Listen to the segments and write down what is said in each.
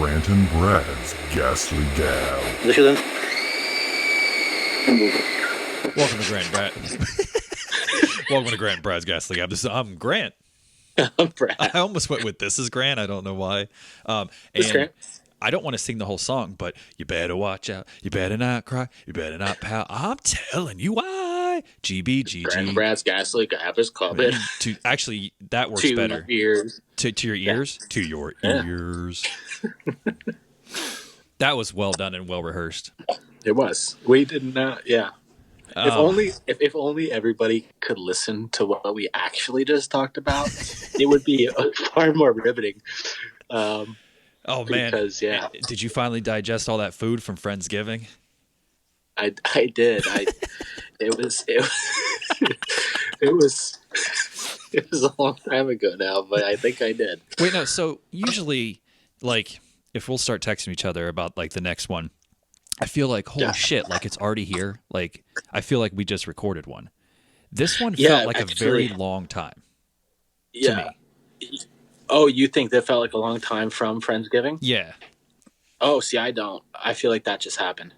Grant and Brad's Ghastly Gal. Welcome to Grant and Brad. Welcome to Grant and Brad's Ghastly Gal. I'm Grant. I'm Brad. I almost went with this is Grant. I don't know why. And I don't want to sing the whole song, but you better watch out. You better not cry. You better not pout. I'm telling you why. GBGG. Grant and Brad's Ghastly Gal Club. Actually, that works to better. Ears. To your ears? Yeah. To your ears. That was well done and well rehearsed. It was. We did not. Yeah. If only everybody could listen to what we actually just talked about, it would be far more riveting. Oh man! Because, yeah. Did you finally digest all that food from Friendsgiving? I did. It was a long time ago now, but I think I did. Wait, no. So usually, like, if we'll start texting each other about like the next one, I feel like holy shit, like it's already here. Like I feel like we just recorded one. This one felt like a very long time. To me. Oh, you think that felt like a long time from Friendsgiving? Yeah. Oh, see, I don't. I feel like that just happened.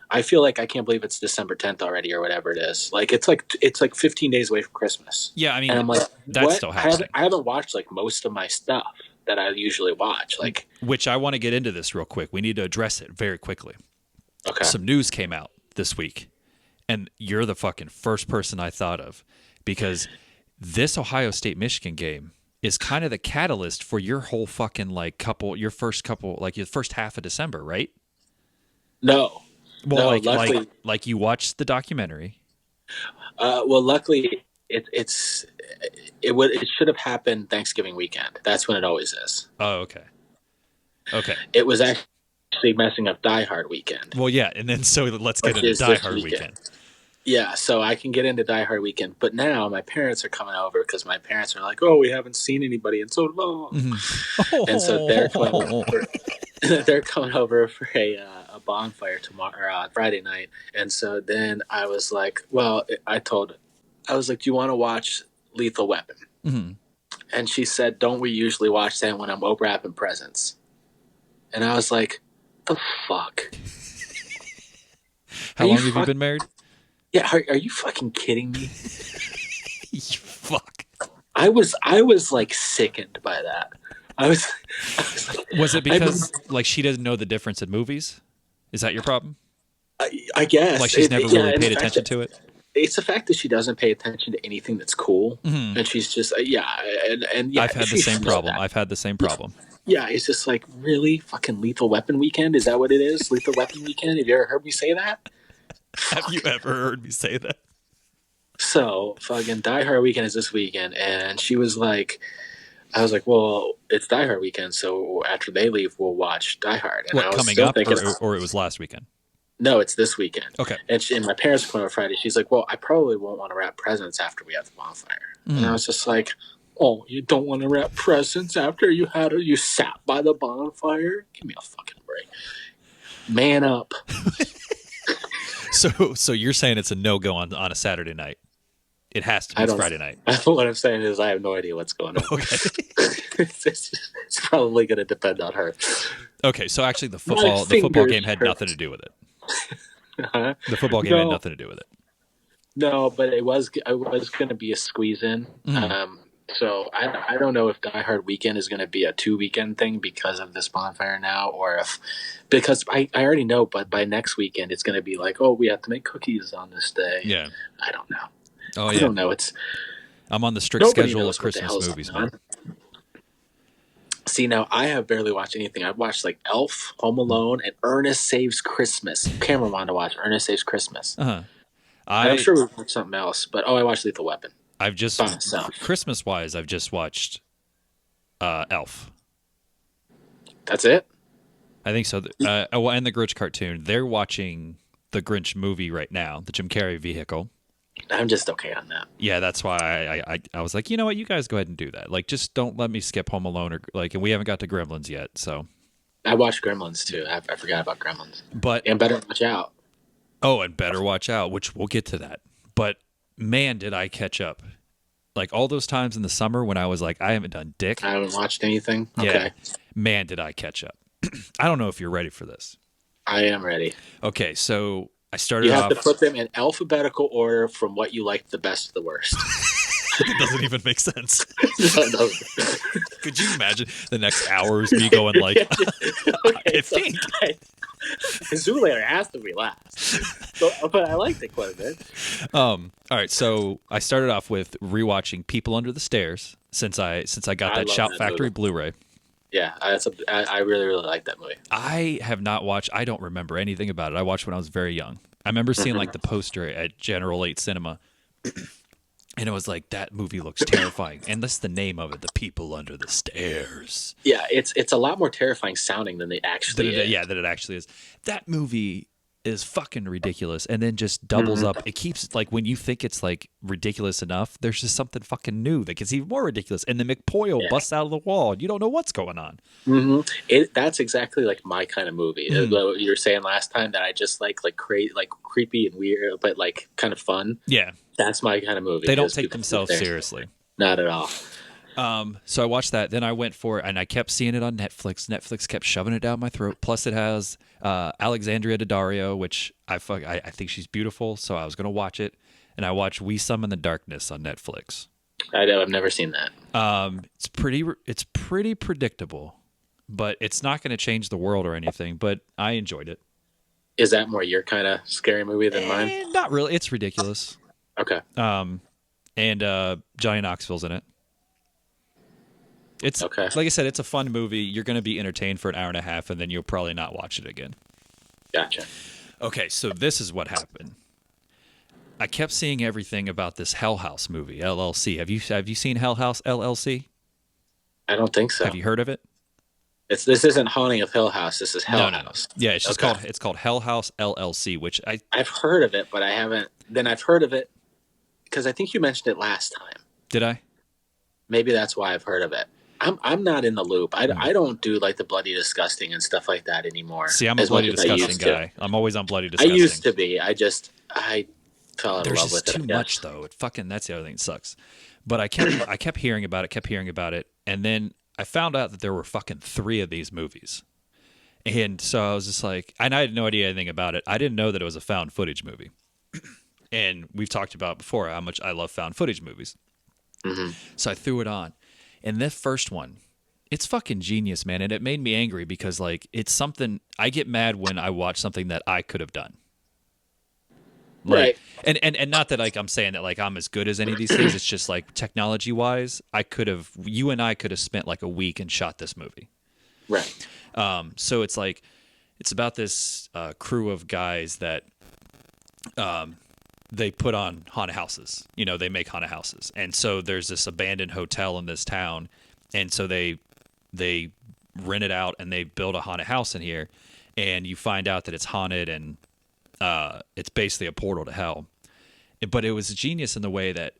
I feel like I can't believe it's December 10th already or whatever it is. Like it's like 15 days away from Christmas. Yeah, I mean, and I'm like, that's still happening. I haven't watched like most of my stuff that I usually watch. Like, which I want to get into this real quick. We need to address it very quickly. Okay. Some news came out this week, and you're the fucking first person I thought of because this Ohio State-Michigan game is kind of the catalyst for your whole fucking your first half of December, right? No. Well, no, luckily, like you watched the documentary. Well, luckily it should have happened Thanksgiving weekend. That's when it always is. Oh, okay. Okay. It was actually messing up Die Hard weekend. Well, yeah, and then so let's get into Die Hard weekend. Yeah, so I can get into Die Hard weekend, but now my parents are coming over because my parents are like, "Oh, we haven't seen anybody in so long," and so they're coming over. They're coming over for a bonfire tomorrow, Friday night, and so then I was like, "Well," I was like, "Do you want to watch Lethal Weapon?" Mm-hmm. And she said, "Don't we usually watch that when I'm wrapping presents?" And I was like, "The fuck." How long have you been married? Yeah, are you fucking kidding me? You fuck. I was like sickened by that. I was like, was it because like she doesn't know the difference in movies? Is that your problem? I guess. Like she's never really paid attention to it? It's the fact that she doesn't pay attention to anything that's cool. Mm-hmm. And she's just, and yeah. I've had the same problem. I've had the same problem. Yeah, it's just like, really? Fucking Lethal Weapon weekend? Is that what it is? Lethal Weapon weekend? Have you ever heard me say that? Have you ever heard me say that? So, fucking Die Hard weekend is this weekend. And she was like, I was like, well, it's Die Hard weekend, so after they leave, we'll watch Die Hard. And what, I was coming up, or it was last weekend? No, it's this weekend. Okay. And my parents were coming on Friday. She's like, well, I probably won't want to wrap presents after we have the bonfire. And I was just like, oh, you don't want to wrap presents after you sat by the bonfire? Give me a fucking break. Man up. So you're saying it's a no-go on a Saturday night? It has to be Friday night. What I'm saying is I have no idea what's going on. Okay. it's probably going to depend on her. Okay, so actually the football game had nothing to do with it. Huh? The football game had nothing to do with it. No, but it was going to be a squeeze in. Mm-hmm. So I don't know if Die Hard weekend is going to be a 2-weekend thing because of this bonfire now, or because I already know, but by next weekend it's going to be like, oh, we have to make cookies on this day. Yeah. I don't know. Oh, yeah. I don't know. I'm on the strict schedule of Christmas movies, man. See, now I have barely watched anything. I've watched like Elf, Home Alone, and Ernest Saves Christmas. Cameron wanted to watch Ernest Saves Christmas. Uh-huh. I'm sure we've watched something else, but I watched Lethal Weapon. I've just Christmas-wise, I've just watched Elf. That's it? I think so. And the Grinch cartoon. They're watching the Grinch movie right now, the Jim Carrey vehicle. I'm just okay on that. Yeah, that's why I was like, you know what, you guys go ahead and do that. Like, just don't let me skip Home Alone and we haven't got to Gremlins yet. So I watched Gremlins too. I forgot about Gremlins. And Better Watch Out. Oh, and Better Watch Out, which we'll get to that. But man, did I catch up. Like all those times in the summer when I was like, I haven't done dick. I haven't watched anything. Yeah. Okay. Man, did I catch up. I don't know if you're ready for this. I am ready. Okay, so I started You have off. to put them in alphabetical order from what you like the best to the worst. It doesn't even make sense. No, it doesn't. Could you imagine the next hour is me going like, I think. Zoolander has to be last. But I like the equipment. All right, so I started off with rewatching People Under the Stairs since I got that love Shout that Factory movie. Blu-ray. Yeah, I really, really like that movie. I have not watched. I don't remember anything about it. I watched when I was very young. I remember seeing like the poster at General 8 Cinema, and it was like, that movie looks terrifying. And that's the name of it, The People Under the Stairs. Yeah, it's a lot more terrifying sounding than they actually is. Yeah, that it actually is. That movie is fucking ridiculous, and then just doubles up. It keeps, like, when you think it's like ridiculous enough, there's just something fucking new that gets even more ridiculous, and then McPoyle busts out of the wall. You don't know what's going on. That's exactly like my kind of movie. You were saying last time that I just like creepy and weird, but like kind of fun. Yeah, that's my kind of movie. They don't take themselves seriously. Not at all. So I watched that. Then I went for it, and I kept seeing it on Netflix. Netflix kept shoving it down my throat. Plus, it has Alexandria Daddario, which I think she's beautiful. So I was going to watch it, and I watched We Summon the Darkness on Netflix. I've never seen that. It's pretty predictable, but it's not going to change the world or anything. But I enjoyed it. Is that more your kind of scary movie than mine? Not really. It's ridiculous. Okay. And Johnny Knoxville's in it. It's okay. Like I said, it's a fun movie. You're going to be entertained for an hour and a half, and then you'll probably not watch it again. Gotcha. Okay, so this is what happened. I kept seeing everything about this Hell House movie, LLC. Have you seen Hell House, LLC? I don't think so. Have you heard of it? This isn't Haunting of Hill House. This is Hell House. Yeah, it's just called Hell House, LLC, which I've heard of it, but I haven't. Then I've heard of it because I think you mentioned it last time. Did I? Maybe that's why I've heard of it. I'm not in the loop. I don't do like the Bloody Disgusting and stuff like that anymore. See, I'm a Bloody Disgusting guy. I'm always on Bloody Disgusting. I used to be. I fell in love with it. There's too much though. That's the other thing that sucks. But I kept hearing about it, and then I found out that there were fucking 3 of these movies. And so I was just like, and I had no idea anything about it. I didn't know that it was a found footage movie. And we've talked about before how much I love found footage movies. Mm-hmm. So I threw it on. And this first one, it's fucking genius, man. And it made me angry because, like, it's something I get mad when I watch something that I could have done. Like, right. And not that, like, I'm saying that, like, I'm as good as any of these things. It's just, like, technology-wise, you and I could have spent, like, a week and shot this movie. Right. So it's, like, it's about this crew of guys that they put on haunted houses. You know, they make haunted houses. And so there's this abandoned hotel in this town. And so they rent it out and they build a haunted house in here. And you find out that it's haunted and it's basically a portal to hell. But it was genius in the way that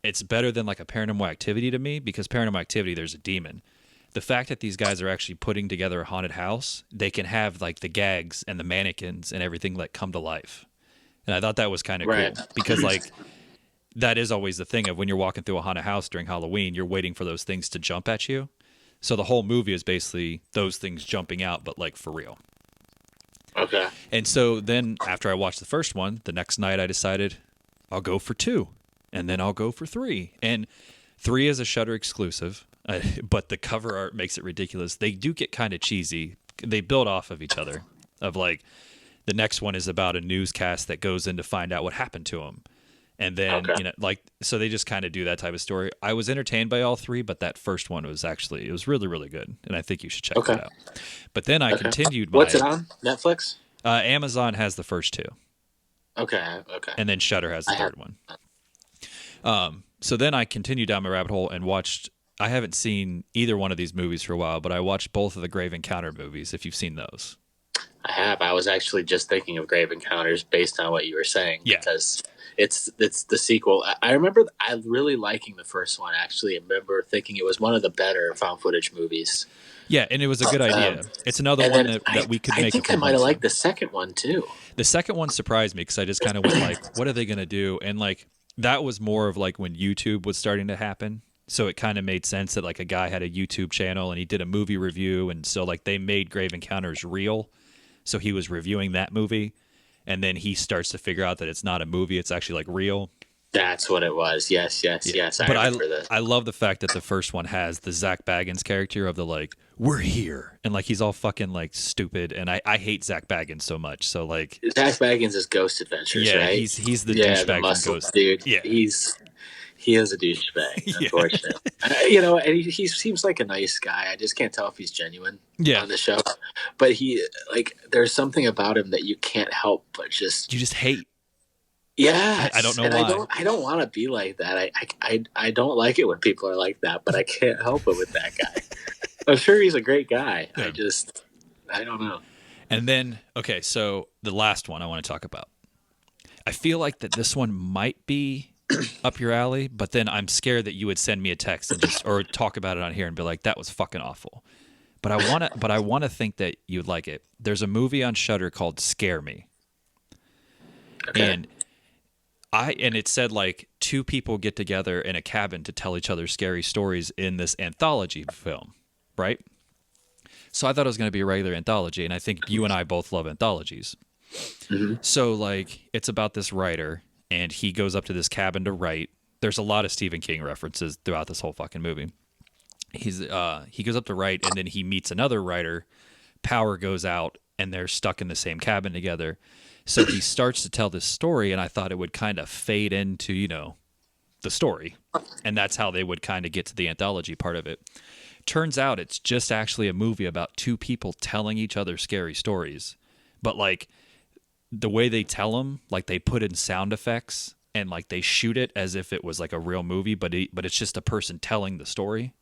it's better than like a Paranormal Activity to me, because Paranormal Activity, there's a demon. The fact that these guys are actually putting together a haunted house, they can have like the gags and the mannequins and everything like come to life. And I thought that was kind of cool because, like, that is always the thing of when you're walking through a haunted house during Halloween, you're waiting for those things to jump at you. So the whole movie is basically those things jumping out, but like for real. Okay. And so then after I watched the first one, the next night I decided I'll go for 2 and then I'll go for 3. And 3 is a Shudder exclusive, but the cover art makes it ridiculous. They do get kind of cheesy. They build off of each other of like, the next one is about a newscast that goes in to find out what happened to him. And then, you know, like, so they just kind of do that type of story. I was entertained by all 3, but that first one was it was really, really good. And I think you should check it out. But then I continued. What's it on? Netflix? Amazon has the first 2. Okay. And then Shudder has the third one. So then I continued down my rabbit hole and watched, I haven't seen either one of these movies for a while, but I watched both of the Grave Encounter movies, if you've seen those. I have. I was actually just thinking of Grave Encounters based on what you were saying. Yeah. Because it's the sequel. I remember I really liking the first one, actually. I remember thinking it was one of the better found footage movies. Yeah, and it was a good idea. It's another one that we could make. I think I might have liked the second one, too. The second one surprised me because I just kind of went like, what are they going to do? And like, that was more of like when YouTube was starting to happen. So it kind of made sense that like a guy had a YouTube channel and he did a movie review, and so like they made Grave Encounters real. So he was reviewing that movie, and then he starts to figure out that it's not a movie, it's actually like real. That's what it was. Yes. Yeah. I But remember this. I love the fact that the first one has the Zach Baggins character of the like, we're here. And like he's all fucking like stupid. And I hate Zach Baggins so much. So like Zach Baggins is Ghost Adventures, yeah, right? he's the the douchebag muscle from Ghost. dude. Yeah. He is a douchebag, Yeah. unfortunately. You know, and he seems like a nice guy. I just can't tell if he's genuine on the show. But he there's something about him that you can't help but You just hate. yeah. I don't know and why. I don't want to be like that. I don't like it when people are like that, but I can't help it with that guy. I'm sure he's a great guy. Yeah. I don't know. And then, okay, so the last one I want to talk about. I feel like that this one might be up your alley, but then I'm scared that you would send me a text and just or talk about it on here and be like, that was fucking awful. But I want to think that you'd like it. There's a movie on Shudder called Scare Me. Okay. And it said like two people get together in a cabin to tell each other scary stories in this anthology film, right? So I thought it was going to be a regular anthology, and I think you and I both love anthologies. Mm-hmm. So like it's about this writer, and he goes up to this cabin to write. There's a lot of Stephen King references throughout this whole fucking movie. He goes up to write, and then he meets another writer. Power goes out, and they're stuck in the same cabin together. So he starts to tell this story, and I thought it would kind of fade into, you know, the story. And that's how they would kind of get to the anthology part of it. Turns out it's just actually a movie about two people telling each other scary stories. But, like, the way they tell them, like, they put in sound effects, and, like, they shoot it as if it was, like, a real movie, but it's just a person telling the story.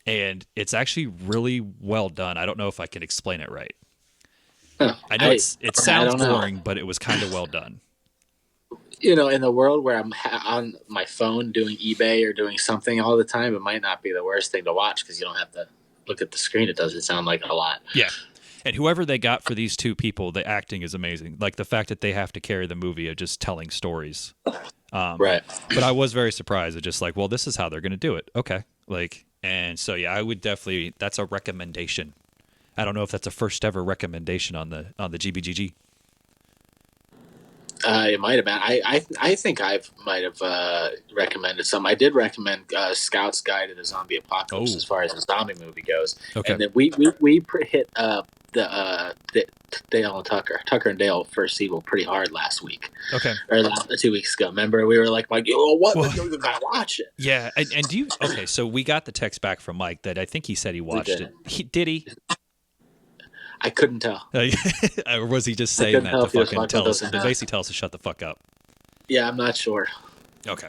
And it's actually really well done. I don't know if I can explain it right. Huh. I know it sounds boring, but it was kind of well done. You know, in the world where I'm on my phone doing eBay or doing something all the time, it might not be the worst thing to watch because you don't have to look at the screen. It doesn't sound like a lot. Yeah. And whoever they got for these two people, the acting is amazing. Like the fact that they have to carry the movie of just telling stories. Right. But I was very surprised. It's just like, well, this is how they're going to do it. Okay. Like, and so, yeah, I would definitely, that's a recommendation. I don't know if that's a first ever recommendation on the GBGG. It might have been. I think I might have recommended some. I did recommend Scout's Guide to the Zombie Apocalypse as far as the zombie movie goes. Okay. And then we hit the Dale and Tucker and Dale first sequel pretty hard last week. Okay. Or 2 weeks ago. Remember, we were like, yo, what? You gotta watch it. Yeah. And do you? Okay. So we got the text back from Mike that I think he said he watched it. Did he? I couldn't tell. Or was he just saying that to fucking tell us? To enough. basically tell us to shut the fuck up. Yeah, I'm not sure. Okay.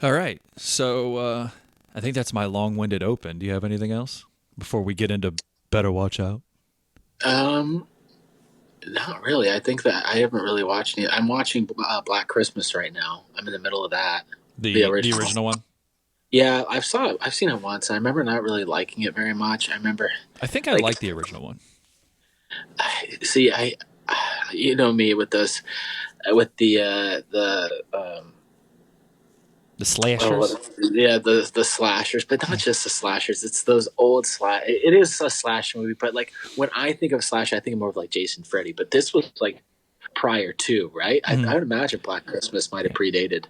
All right. So I think that's my long-winded open. Do you have anything else before we get into Better Watch Out? Not really. I think that I haven't really watched any. I'm watching Black Christmas right now. I'm in the middle of that. The original one? Yeah, I've seen it once. I remember not really liking it very much. I think I like the original one. See, you know me with those, with the slashers. The slashers, but not just the slashers. It's those old slash. It is a slasher movie, but like when I think of slasher, I think more of like Jason, Freddy. But this was like prior to, right? Mm-hmm. I would imagine Black Christmas might have predated.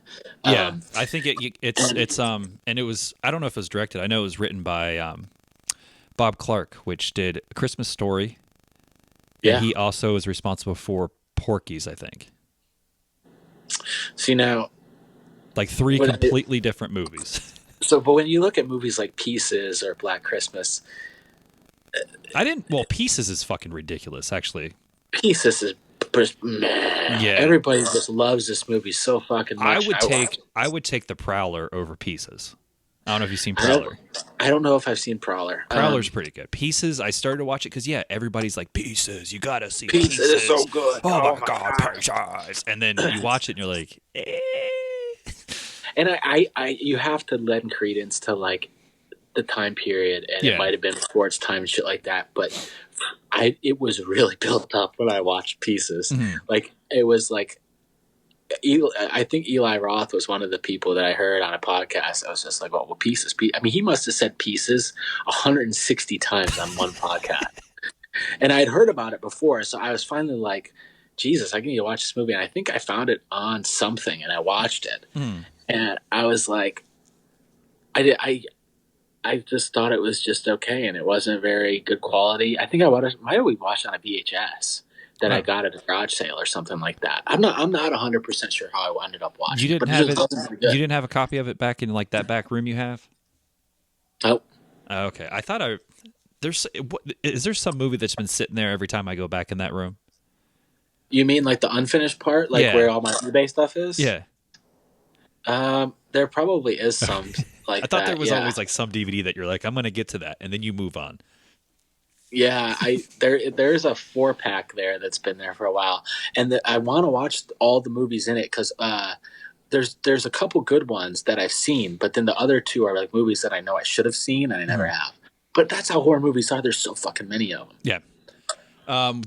Yeah, I think it's and it was, I don't know if it was directed. I know it was written by Bob Clark, which did A Christmas Story. Yeah, and he also is responsible for Porky's, I think. See now, like three completely different movies. So, but when you look at movies like Pieces or Black Christmas, Pieces is fucking ridiculous, actually. Pieces is yeah. Everybody just loves this movie so fucking much. I would take The Prowler over Pieces. I don't know if you've seen Prowler. I don't know if I've seen Prowler. Prowler's pretty good. Pieces, I started to watch it because, yeah, everybody's like, Pieces, you gotta see Pieces. Pieces. It's so good. Oh my God, Pieces. And then you watch it and you're like, eh. And I you have to lend credence to like the time period, and it might have been before its time and shit like that. But it was really built up when I watched Pieces. Mm-hmm. Like it was like I think Eli Roth was one of the people that I heard on a podcast. I was just like, well, pieces. I mean, he must have said pieces 160 times on one podcast. And I'd heard about it before, so I was finally like, Jesus, I need to watch this movie. And I think I found it on something, and I watched it. And I was like, I just thought it was just okay, and it wasn't very good quality. I think might have watched on a VHS that I got at a garage sale or something like that. I'm not 100% sure how I ended up watching. You didn't have it. You didn't have a copy of it back in like that back room you have? Nope. Okay, I thought is there some movie that's been sitting there every time I go back in that room? You mean like the unfinished part, like where all my eBay stuff is? Yeah. There probably is some like that. I thought there was always like some DVD that you're like, I'm going to get to that, and then you move on. Yeah, there's a 4-pack there that's been there for a while, and I want to watch all the movies in it because there's a couple good ones that I've seen, but then the other 2 are like movies that I know I should have seen and I never have. But that's how horror movies are. There's so fucking many of them. Yeah.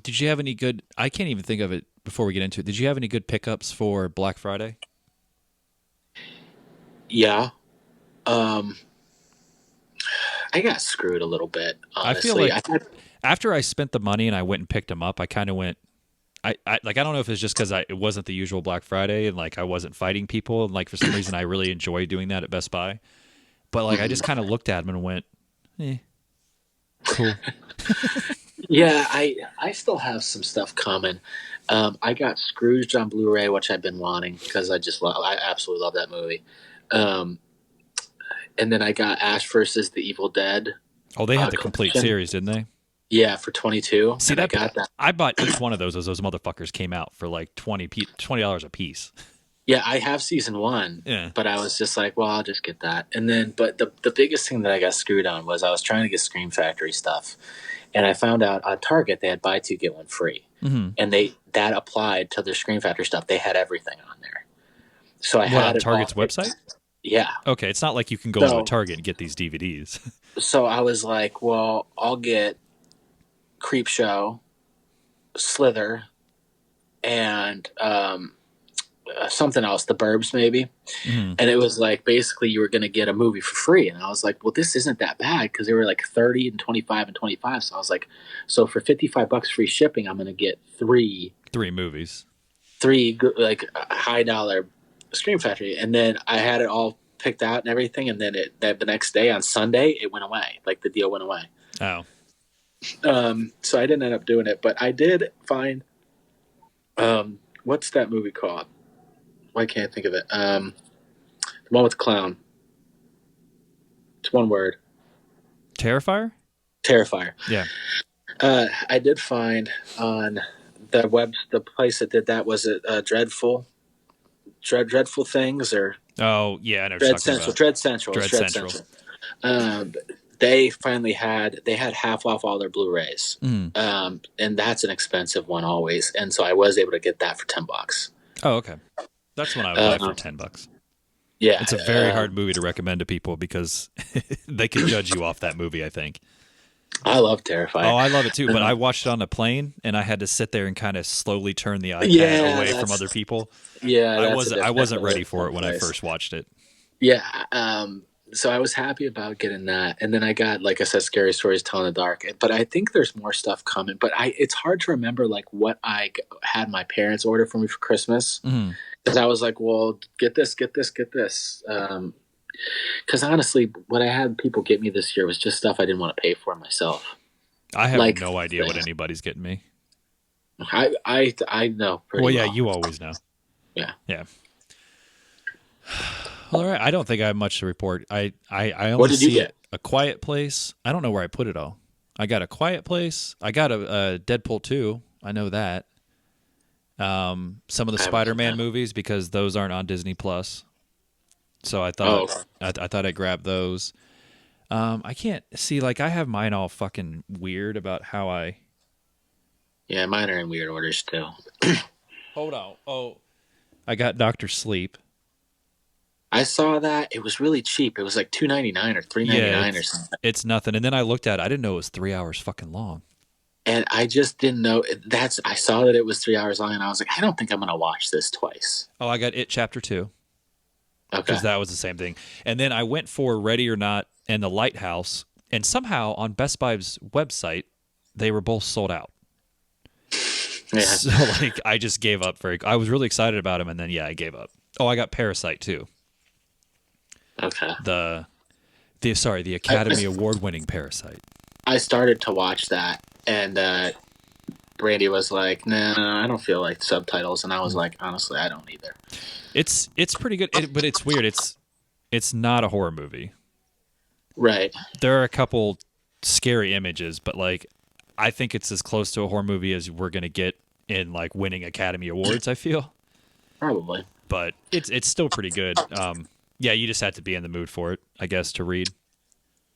Did you have any good? I can't even think of it before we get into it. Did you have any good pickups for Black Friday? Yeah. I got screwed a little bit, honestly. I feel like after I spent the money and I went and picked them up, I kind of went. I don't know if it's just because it wasn't the usual Black Friday and like I wasn't fighting people and like for some reason I really enjoy doing that at Best Buy, but like I just kind of looked at them and went, cool. Yeah, I still have some stuff coming. I got Scrooged on Blu-ray, which I've been wanting because I absolutely love that movie. And then I got Ash versus the Evil Dead. Oh, they had the complete series, didn't they? Yeah, for $22. See, I got that. I bought each one of those as those motherfuckers came out for like $20 a piece. Yeah, I have season 1, but I was just like, well, I'll just get that. And then, but the biggest thing that I got screwed on was I was trying to get Scream Factory stuff, and I found out on Target they had buy 2 get 1 free, and that applied to their Scream Factory stuff. They had everything on there, so I had on Target's website. Yeah. Okay, it's not like you can go to a Target and get these DVDs. So I was like, well, I'll get Creepshow, Slither, and something else, The Burbs maybe. And it was like basically you were going to get a movie for free. And I was like, well, this isn't that bad because they were like 30 and 25 and 25. So I was like, so for $55 free shipping, I'm going to get three movies, 3 like high dollar Scream Factory. And then I had it all picked out and everything. And then the next day on Sunday, it went away. Like the deal went away. Oh. So I didn't end up doing it, but I did find, what's that movie called? Why can't I think of it? The one with the clown. It's one word. Terrifier? Terrifier. Yeah. I did find on the place that did that was it Dreadful Things or oh yeah, I know. Dread Central. Dread Central. They finally had half off all their Blu-rays, and that's an expensive one always. And so I was able to get that for $10. Oh, okay. That's when I would buy for $10. Yeah, it's a very hard movie to recommend to people because they can judge you off that movie. I think. I love Terrifier. Oh, I love it too. But I watched it on a plane, and I had to sit there and kind of slowly turn the iPad away from other people. Yeah, I wasn't ready for it when I first watched it. Yeah. So I was happy about getting that, and then I got, like I said, Scary Stories to Tell in the Dark. But I think there's more stuff coming. But it's hard to remember like what I had my parents order for me for Christmas. Because I was like, well, get this. Because honestly, what I had people get me this year was just stuff I didn't want to pay for myself. I have no idea what anybody's getting me. I know pretty well. Well, yeah, you always know. Yeah. Well, all right. I don't think I have much to report. I only what did you get? A Quiet Place. I don't know where I put it all. I got A Quiet Place. I got a Deadpool 2. I know that. Some of the Spider-Man movies because those aren't on Disney Plus. So I thought I thought I'd grab those. I can't see, like, I have mine all fucking weird about how I. Yeah, mine are in weird orders too. Hold on. Oh, I got Dr. Sleep. I saw that. It was really cheap. It was like $2.99 or $3.99 or something. It's nothing. And then I looked at it. I didn't know it was 3 hours fucking long. And I just didn't know I saw that it was 3 hours long, and I was like, I don't think I'm gonna watch this twice. Oh, I got It Chapter 2. Okay. Because that was the same thing. And then I went for Ready or Not and The Lighthouse, and somehow on Best Buy's website, they were both sold out. Yeah. So like I just gave up I was really excited about them, and then I gave up. Oh, I got Parasite too. Okay. The Academy Award winning Parasite. I started to watch that, and Brandy was like, "Nah, I don't feel like subtitles," and I was like, "Honestly, I don't either." It's pretty good, but it's weird. It's not a horror movie. Right. There are a couple scary images, but like I think it's as close to a horror movie as we're gonna get in like winning Academy Awards. I feel Probably. but it's still pretty good. Yeah, you just have to be in the mood for it, I guess, to read.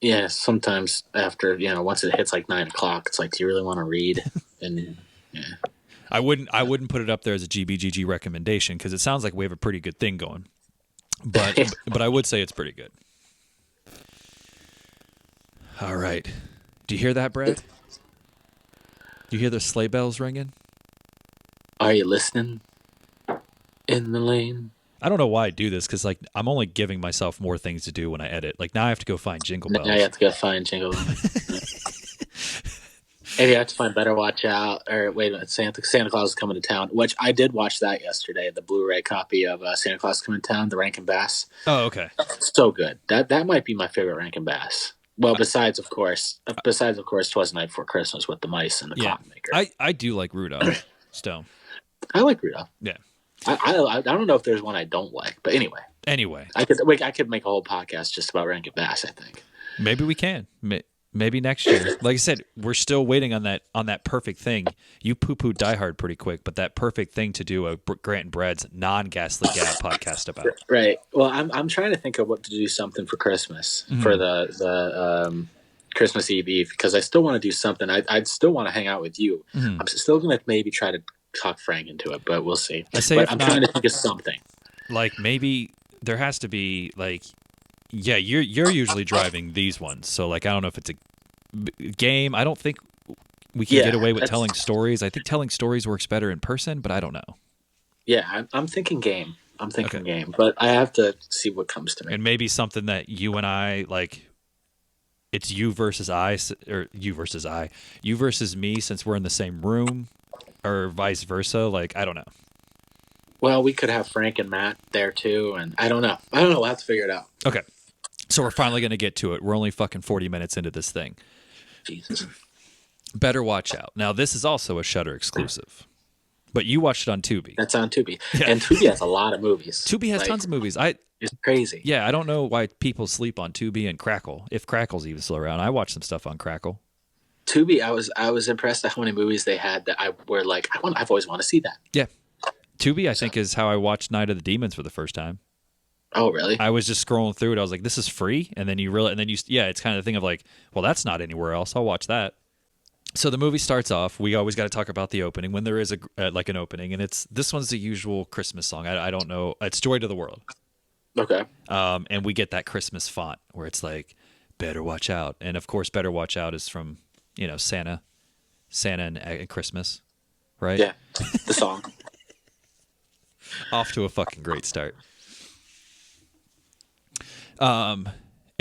Yeah, sometimes after once it hits like 9:00, it's like, do you really want to read? And yeah, I wouldn't put it up there as a GBGG recommendation because it sounds like we have a pretty good thing going. But I would say it's pretty good. All right, do you hear that, Brad? Do you hear the sleigh bells ringing? Are you listening? In the lane. I don't know why I do this because like I'm only giving myself more things to do when I edit. Like now I have to go find jingle bells. Now you have to go find jingle bells. And you have to find Better Watch Out, or wait a minute, Santa Claus is Coming to Town, which I did watch that yesterday. The Blu-ray copy of Santa Claus is Coming to Town, the Rankin Bass. Oh, okay. So good. That might be my favorite Rankin Bass. Well, besides of course, Twas the Night Before Christmas with the mice and the clockmaker. I do like Rudolph Stone. I like Rudolph. Yeah. I don't know if there's one I don't like, but anyway, I could make a whole podcast just about Rankin Bass. I think maybe we can. Maybe next year. Like I said, we're still waiting on that perfect thing. You poo-pooed Die Hard pretty quick, but that perfect thing to do a Grant and Brad's non-Ghastly Gab podcast about. Right. Well, I'm trying to think of what to do something for Christmas for the Christmas Eve because I still want to do something. I'd still want to hang out with you. I'm still going to maybe try to talk Frank into it, but we'll see. I'm trying to think of something. Like maybe there has to be like, yeah, you're usually driving these ones, so like I don't know if it's a game. I don't think we can get away with telling stories. I think telling stories works better in person, but I don't know. Yeah, I'm thinking game. Game, but I have to see what comes to me. And maybe something that you and I like. It's you versus I, or you versus me, since we're in the same room. Or vice versa, like I don't know. Well, we could have Frank and Matt there too, and I don't know. We'll have to figure it out. Okay, so we're finally gonna get to it. We're only fucking 40 minutes into this thing. Jesus. Better Watch Out. Now this is also a Shudder exclusive, but you watched it on Tubi. That's on Tubi, and Tubi has a lot of movies. Tubi has tons of movies. It's crazy. Yeah, I don't know why people sleep on Tubi and Crackle. If Crackle's even still around, I watch some stuff on Crackle. Tubi, I was impressed at how many movies they had that I were like, I've always wanted to see that. Yeah, Tubi I think is how I watched Night of the Demons for the first time. Oh, really? I was just scrolling through it. I was like, this is free, and then you realize, and then it's kind of the thing of like, well, that's not anywhere else. I'll watch that. So the movie starts off. We always got to talk about the opening when there is like an opening, and this one's the usual Christmas song. I don't know. It's Joy to the World. Okay. And we get that Christmas font where it's like, Better Watch Out, and of course, Better Watch Out is from. Santa and Christmas, right? Yeah, the song. Off to a fucking great start. And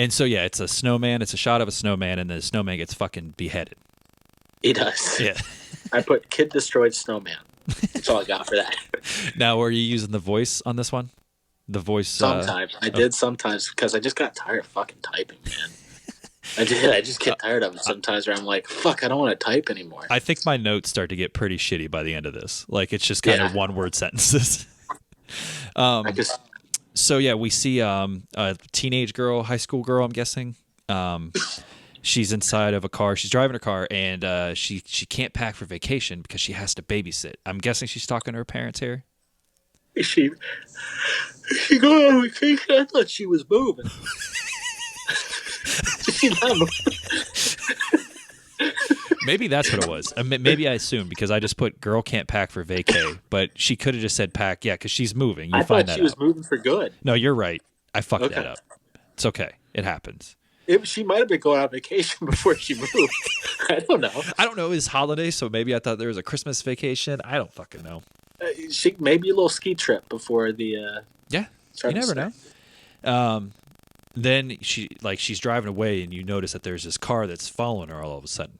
so it's a snowman. It's a shot of a snowman, and the snowman gets fucking beheaded. He does. Yeah. I put Kid Destroyed Snowman. That's all I got for that. Now, are you using the voice on this one? The voice. Sometimes I did sometimes because I just got tired of fucking typing, man. I did. I just get tired of it sometimes where I'm like, fuck, I don't want to type anymore. I think my notes start to get pretty shitty by the end of this. Like, it's just kind of one-word sentences. So, we see a teenage girl, high school girl, I'm guessing. She's inside of a car. She's driving a car, and she can't pack for vacation because she has to babysit. I'm guessing she's talking to her parents here. She going on vacation? I thought she was moving. Maybe that's what it was. Maybe I assumed because I just put girl can't pack for vacay, but she could have just said pack. Yeah, because she's moving. I thought she was moving for good. No, you're right. I fucked that up. It's okay. It happens. She might have been going on vacation before she moved. I don't know. I don't know. It's holiday, so maybe I thought there was a Christmas vacation. I don't fucking know. She maybe a little ski trip before the. Yeah, you never know. Then she's driving away, and you notice that there's this car that's following her all of a sudden.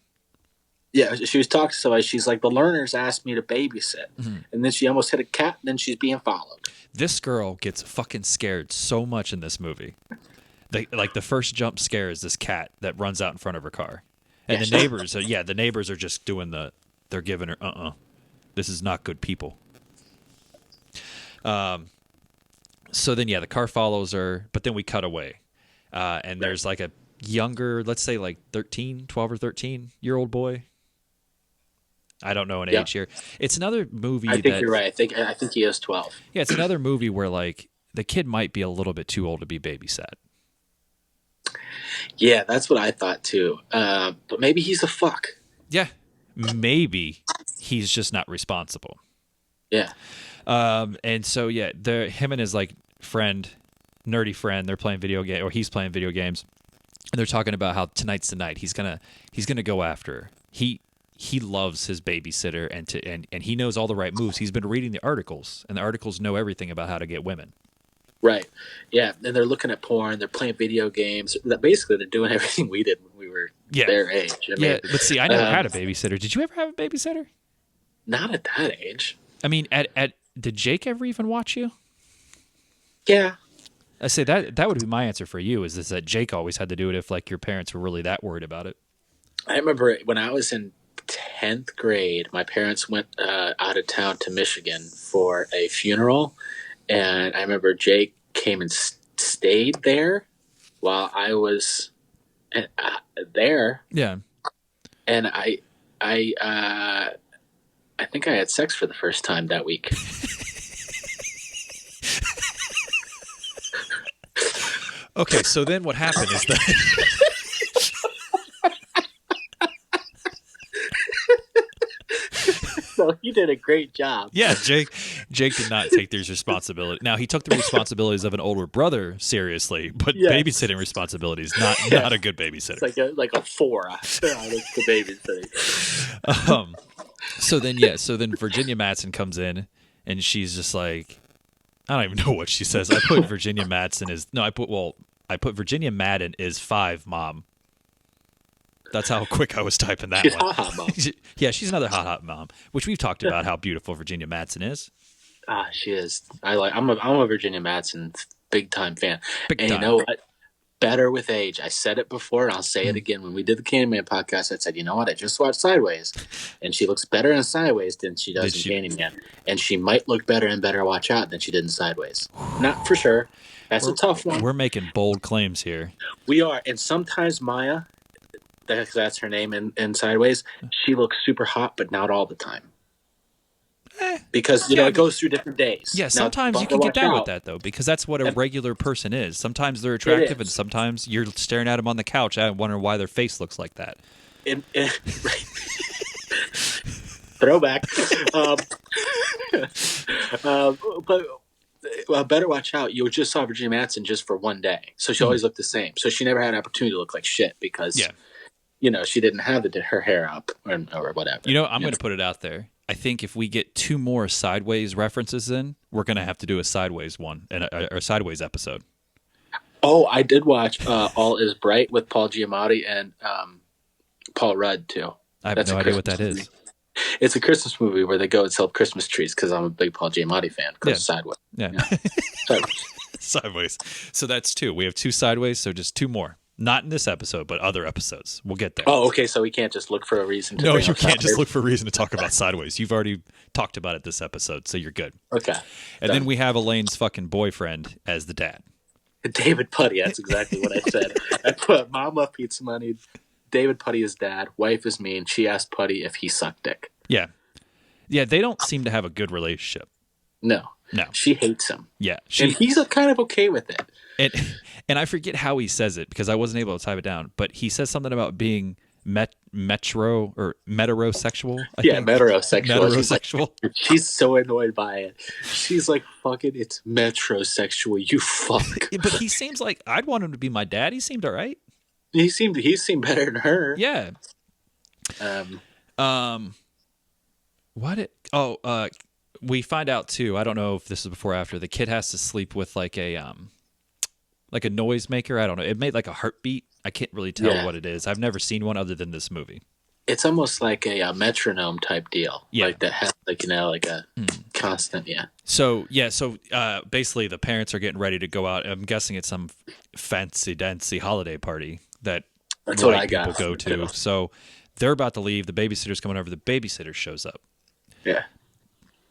Yeah, she was talking to somebody. She's like, the learners asked me to babysit, and then she almost hit a cat. And then she's being followed. This girl gets fucking scared so much in this movie. The first jump scare is this cat that runs out in front of her car, and the neighbors are just doing they're giving her this is not good people. So then the car follows her, but then we cut away, and there's like a younger, let's say like 12 or 13-year-old boy. I don't know an age here. It's another movie. I think you're right. I think he is 12. Yeah, it's another movie where like the kid might be a little bit too old to be babysat. Yeah, that's what I thought too. But maybe he's a fuck. Yeah, maybe he's just not responsible. Yeah. And so him and his like nerdy friend, they're playing video game, or he's playing video games, and they're talking about how tonight's the night. He's gonna go after her. He loves his babysitter, and he knows all the right moves. He's been reading the articles, and the articles know everything about how to get women. Right. Yeah. And they're looking at porn. They're playing video games. Basically, they're doing everything we did when we were their age. I mean, but see, I never had a babysitter. Did you ever have a babysitter? Not at that age. I mean, did Jake ever even watch you? Yeah. I say that would be my answer for you. Is that Jake always had to do it if like your parents were really that worried about it? I remember when I was in 10th grade, my parents went out of town to Michigan for a funeral. And I remember Jake came and stayed there while I was there. Yeah. And I think I had sex for the first time that week. Okay, so then what happened is that... So you did a great job. Yeah, Jake did not take these responsibilities. Now, he took the responsibilities of an older brother seriously, but babysitting responsibilities, not a good babysitter. It's like a 4 out of the babysitting. So then Virginia Madsen comes in, and she's just like, I don't even know what she says. I put Virginia Madsen I put Virginia Madden is 5, Mom. That's how quick I was typing that she's one. Hot mom. Yeah, she's another hot mom, which we've talked about how beautiful Virginia Madsen is. She is. I'm a Virginia Madsen big time fan. You know what? Better with age. I said it before, and I'll say it again. When we did the Candyman podcast, I said, you know what? I just watched Sideways, and she looks better in Sideways than she does in Candyman. And she might look better in Better Watch Out than she did in Sideways. Not for sure. That's a tough one. We're making bold claims here. We are. And sometimes Maya, that's her name in Sideways, she looks super hot, but not all the time. Because it goes through different days. Yeah, sometimes you can get down with that though, because that's what a regular person is. Sometimes they're attractive, and sometimes you're staring at them on the couch. I wonder why their face looks like that. Throwback. But Better Watch Out. You just saw Virginia Madsen just for one day, so she always looked the same. So she never had an opportunity to look like shit because she didn't have her hair up or whatever. I'm going to put it out there. I think if we get 2 more Sideways references in, we're going to have to do a Sideways one and a Sideways episode. Oh, I did watch All Is Bright with Paul Giamatti and Paul Rudd too. I have no idea what that is. It's a Christmas movie where they go and sell Christmas trees because I'm a big Paul Giamatti fan. Because Sideways. Yeah. Sideways. Sideways. So that's 2. We have 2 Sideways, so just 2 more. Not in this episode, but other episodes. We'll get there. Oh, okay. So we can't just look for a reason to No, you can't just look for a reason to talk about Sideways. You've already talked about it this episode, so you're good. Okay. And then we have Elaine's fucking boyfriend as the dad. David Putty. That's exactly what I said. I put Mama Pizza Money. David Putty is dad. Wife is me, and she asked Putty if he sucked dick. Yeah. Yeah, they don't seem to have a good relationship. No. She hates him. Yeah. And he's kind of okay with it. And I forget how he says it because I wasn't able to type it down, but he says something about being metrosexual. Metrosexual. She's so annoyed by it. She's like, fucking, it's metrosexual, you fuck. But he seems like I'd want him to be my dad. He seemed all right. he seemed better than her. Yeah. We find out too. I don't know if this is before or after. The kid has to sleep with like a noisemaker. I don't know. It made like a heartbeat. I can't really tell what it is. I've never seen one other than this movie. It's almost like a metronome type deal. Yeah. Like that has like a constant. Yeah. So basically the parents are getting ready to go out. I'm guessing it's some fancy dancy holiday party that's what I people got go to. too. So they're about to leave. The babysitter's coming over. The babysitter shows up. Yeah.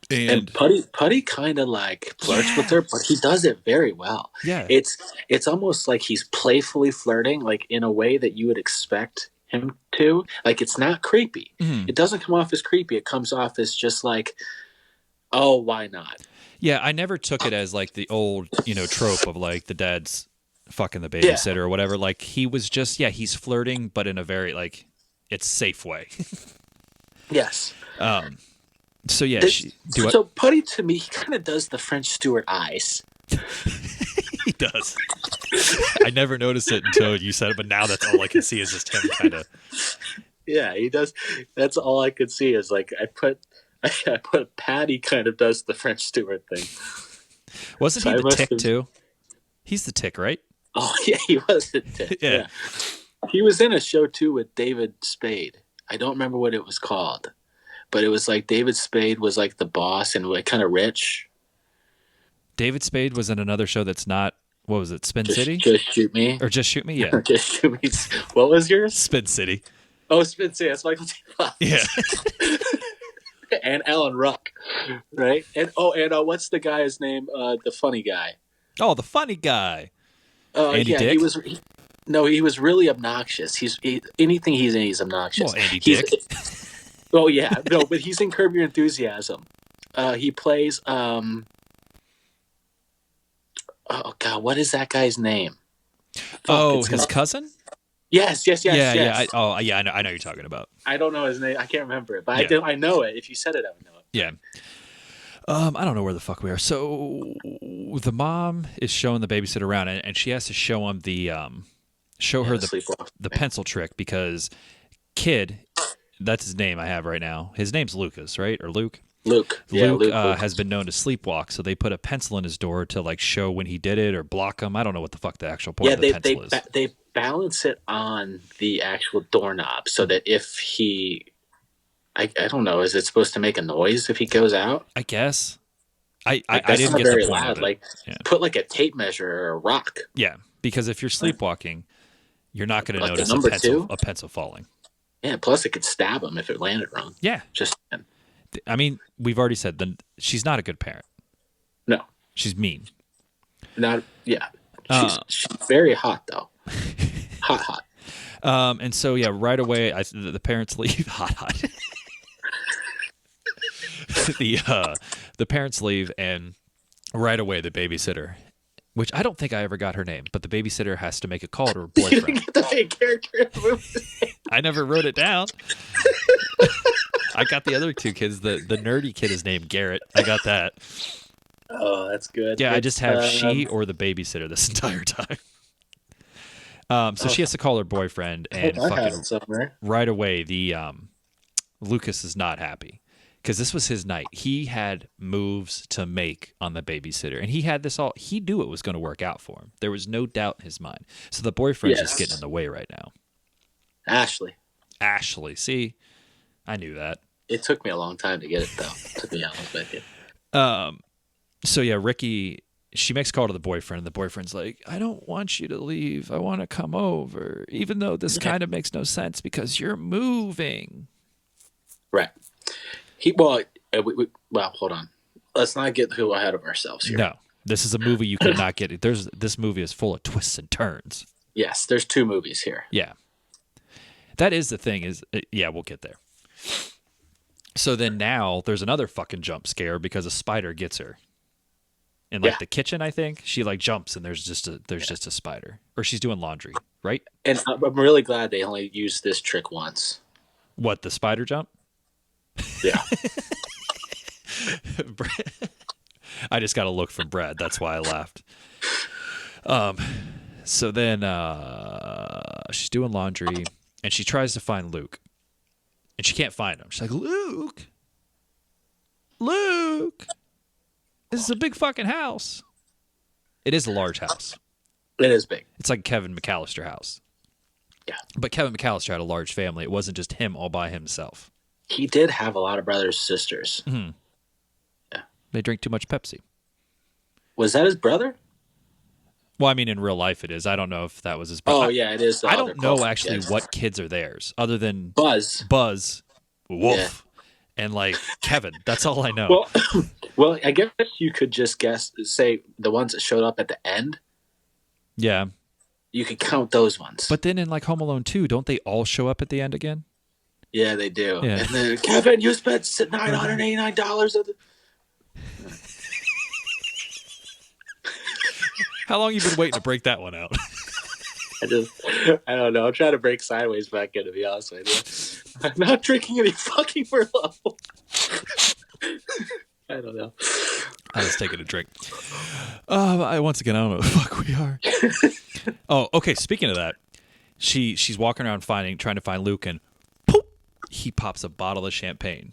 And Putty kind of like flirts with her, but he does it very well. Yeah. It's almost like he's playfully flirting, like in a way that you would expect him to. Like it's not creepy. Mm-hmm. It doesn't come off as creepy. It comes off as just like, oh, why not? Yeah, I never took it as like the old, trope of like the dad's fucking the babysitter or whatever. Like he was just, he's flirting, but in a very like it's safe way. Yes. So yeah, Putty to me, he kind of does the French Stewart eyes. He does. I never noticed it until you said it, but now that's all I can see is just him kind of. Yeah, he does. That's all I could see is like I put Patty kind of does the French Stewart thing. Wasn't he the Tick too? He's the Tick, right? Oh yeah, he was the Tick. Yeah. He was in a show too with David Spade. I don't remember what it was called. But it was like David Spade was like the boss and like kind of rich. David Spade was in another show that's not, what was it, Spin City? Just Shoot Me. Or Just Shoot Me, yeah. Just Shoot Me. What was yours? Spin City. Oh, Spin City. That's Michael J. Fox. Yeah. And Alan Ruck, right? And what's the guy's name? The funny guy. Oh, the funny guy. Andy Dick? He was really obnoxious. Anything he's in, he's obnoxious. Well, Andy Dick. Oh yeah, no, but he's in Curb Your Enthusiasm. He plays. Oh God, what is that guy's name? His cousin. Yes. Yeah. I know you're talking about. I don't know his name. I can't remember it, but I know it. If you said it, I would know it. Yeah. I don't know where the fuck we are. So the mom is showing the babysitter around, and she has to show him the pencil trick because kid. That's his name I have right now. His name's Lucas, right? Or Luke? Luke. Yeah, Luke Luke has been known to sleepwalk, so they put a pencil in his door to like show when he did it or block him. I don't know what the fuck the actual point of the pencil is. They balance it on the actual doorknob so that if he... I don't know. Is it supposed to make a noise if he goes out? I guess. I didn't get the point of it. Like, put like a tape measure or a rock. Yeah, because if you're sleepwalking, you're not going to notice a pencil falling. Yeah, plus it could stab him if it landed wrong. Yeah. I mean, we've already said that she's not a good parent. No. She's mean. She's very hot, though. hot. And so, right away, the parents leave. Hot. The parents leave, and right away, the babysitter, which I don't think I ever got her name, but the babysitter has to make a call to her boyfriend. You didn't get the main character in the movie. I never wrote it down. I got the other two kids. The nerdy kid is named Garrett. I got that. Oh, that's good. Yeah, I just have she or the babysitter this entire time. So she has to call her boyfriend, and right away, the Lucas is not happy. Because this was his night. He had moves to make on the babysitter. And he had this all. He knew it was going to work out for him. There was no doubt in his mind. So the boyfriend's just getting in the way right now. Ashley. See? I knew that. It took me a long time to get it, though, to be honest with you. So, Ricky, she makes a call to the boyfriend. And the boyfriend's like, I don't want you to leave. I want to come over. Even though this kind of makes no sense because you're moving. Right. Hold on. Let's not get too ahead of ourselves here. No, this is a movie you could not get. This movie is full of twists and turns. Yes, there's two movies here. Yeah, that is the thing. We'll get there. So then now there's another fucking jump scare because a spider gets her in the kitchen. I think she jumps and there's just a spider, or she's doing laundry, right? And I'm really glad they only used this trick once. What, the spider jump? Yeah. I just got a look from Brad. That's why I laughed. So then she's doing laundry, and she tries to find Luke, and she can't find him. She's like, Luke, this is a big fucking house. It is a large house. It is big. It's like Kevin McAllister house. Yeah. But Kevin McAllister had a large family. It wasn't just him all by himself. He did have a lot of brothers and sisters. Mm-hmm. Yeah. They drink too much Pepsi. Was that his brother? Well, I mean, in real life it is. I don't know if that was his brother. Oh, yeah, it is. I don't know actually what kids are theirs other than Buzz, Wolf, and like Kevin. That's all I know. Well, I guess you could just say the ones that showed up at the end. Yeah. You could count those ones. But then in like Home Alone 2, don't they all show up at the end again? Yeah, they do. Yeah. And then, Kevin, you spent $989 of the... How long you been waiting to break that one out? I don't know. I'm trying to break sideways back in, to be honest with you. I'm not drinking any fucking Merlot. I don't know. I was taking a drink. Once again, I don't know what the fuck we are. Oh, okay. Speaking of that, she's walking around trying to find Luke, and poof, he pops a bottle of champagne.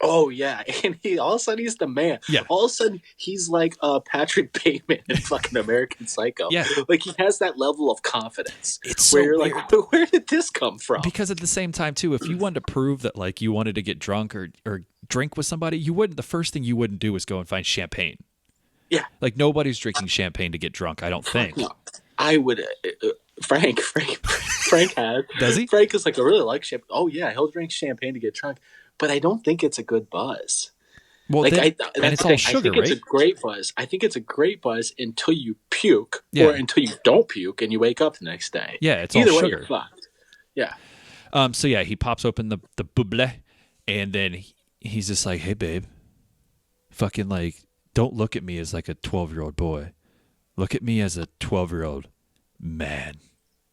Oh yeah, and all of a sudden he's the man. Yeah. All of a sudden he's like Patrick Bateman in fucking American Psycho. Yeah. Like he has that level of confidence. It's where so you're weird. like, where did this come from? Because at the same time too, if you wanted to prove that like you wanted to get drunk or drink with somebody, the first thing you wouldn't do is go and find champagne. Yeah. Like nobody's drinking champagne to get drunk, I don't think. No, I would. Frank has. Does he? Frank is like, I really like champagne. Oh yeah, he'll drink champagne to get drunk, but I don't think it's a good buzz. Well, like, and it's all sugar, I think right? it's a great buzz. I think it's a great buzz until you puke, Yeah. or until you don't puke and you wake up the next day. Yeah, it's Either all way, sugar. you're fucked. Yeah. So yeah, he pops open the buble, and then he's just like, "Hey, babe, fucking like, don't look at me as like a 12-year-old boy. Look at me as a 12-year-old man."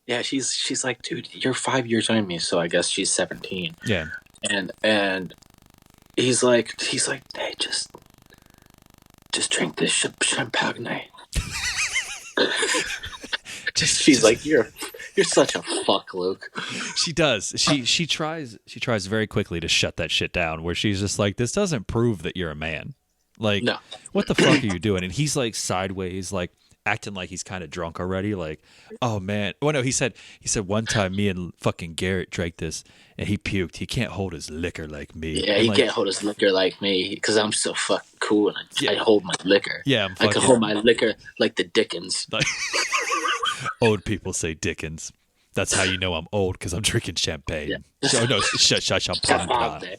Yeah, she's like, dude, you're 5 years on me, so I guess she's 17. Yeah. And he's like, hey, just drink this champagne. She's like, you're such a fuck, Luke. She does. She tries very quickly to shut that shit down. Where she's just like, this doesn't prove that you're a man. Like, no. What the fuck are you doing? And he's like sideways, like acting like he's kind of drunk already. Like, oh man. Oh no, he said one time me and fucking Garrett drank this and he puked. He can't hold his liquor like me. Yeah, and he like, can't hold his liquor like me because I'm so fucking cool and I hold my liquor. Yeah, I can hold my liquor like the Dickens. Like, old people say Dickens. That's how you know I'm old because I'm drinking champagne. Yeah. Oh no, champagne.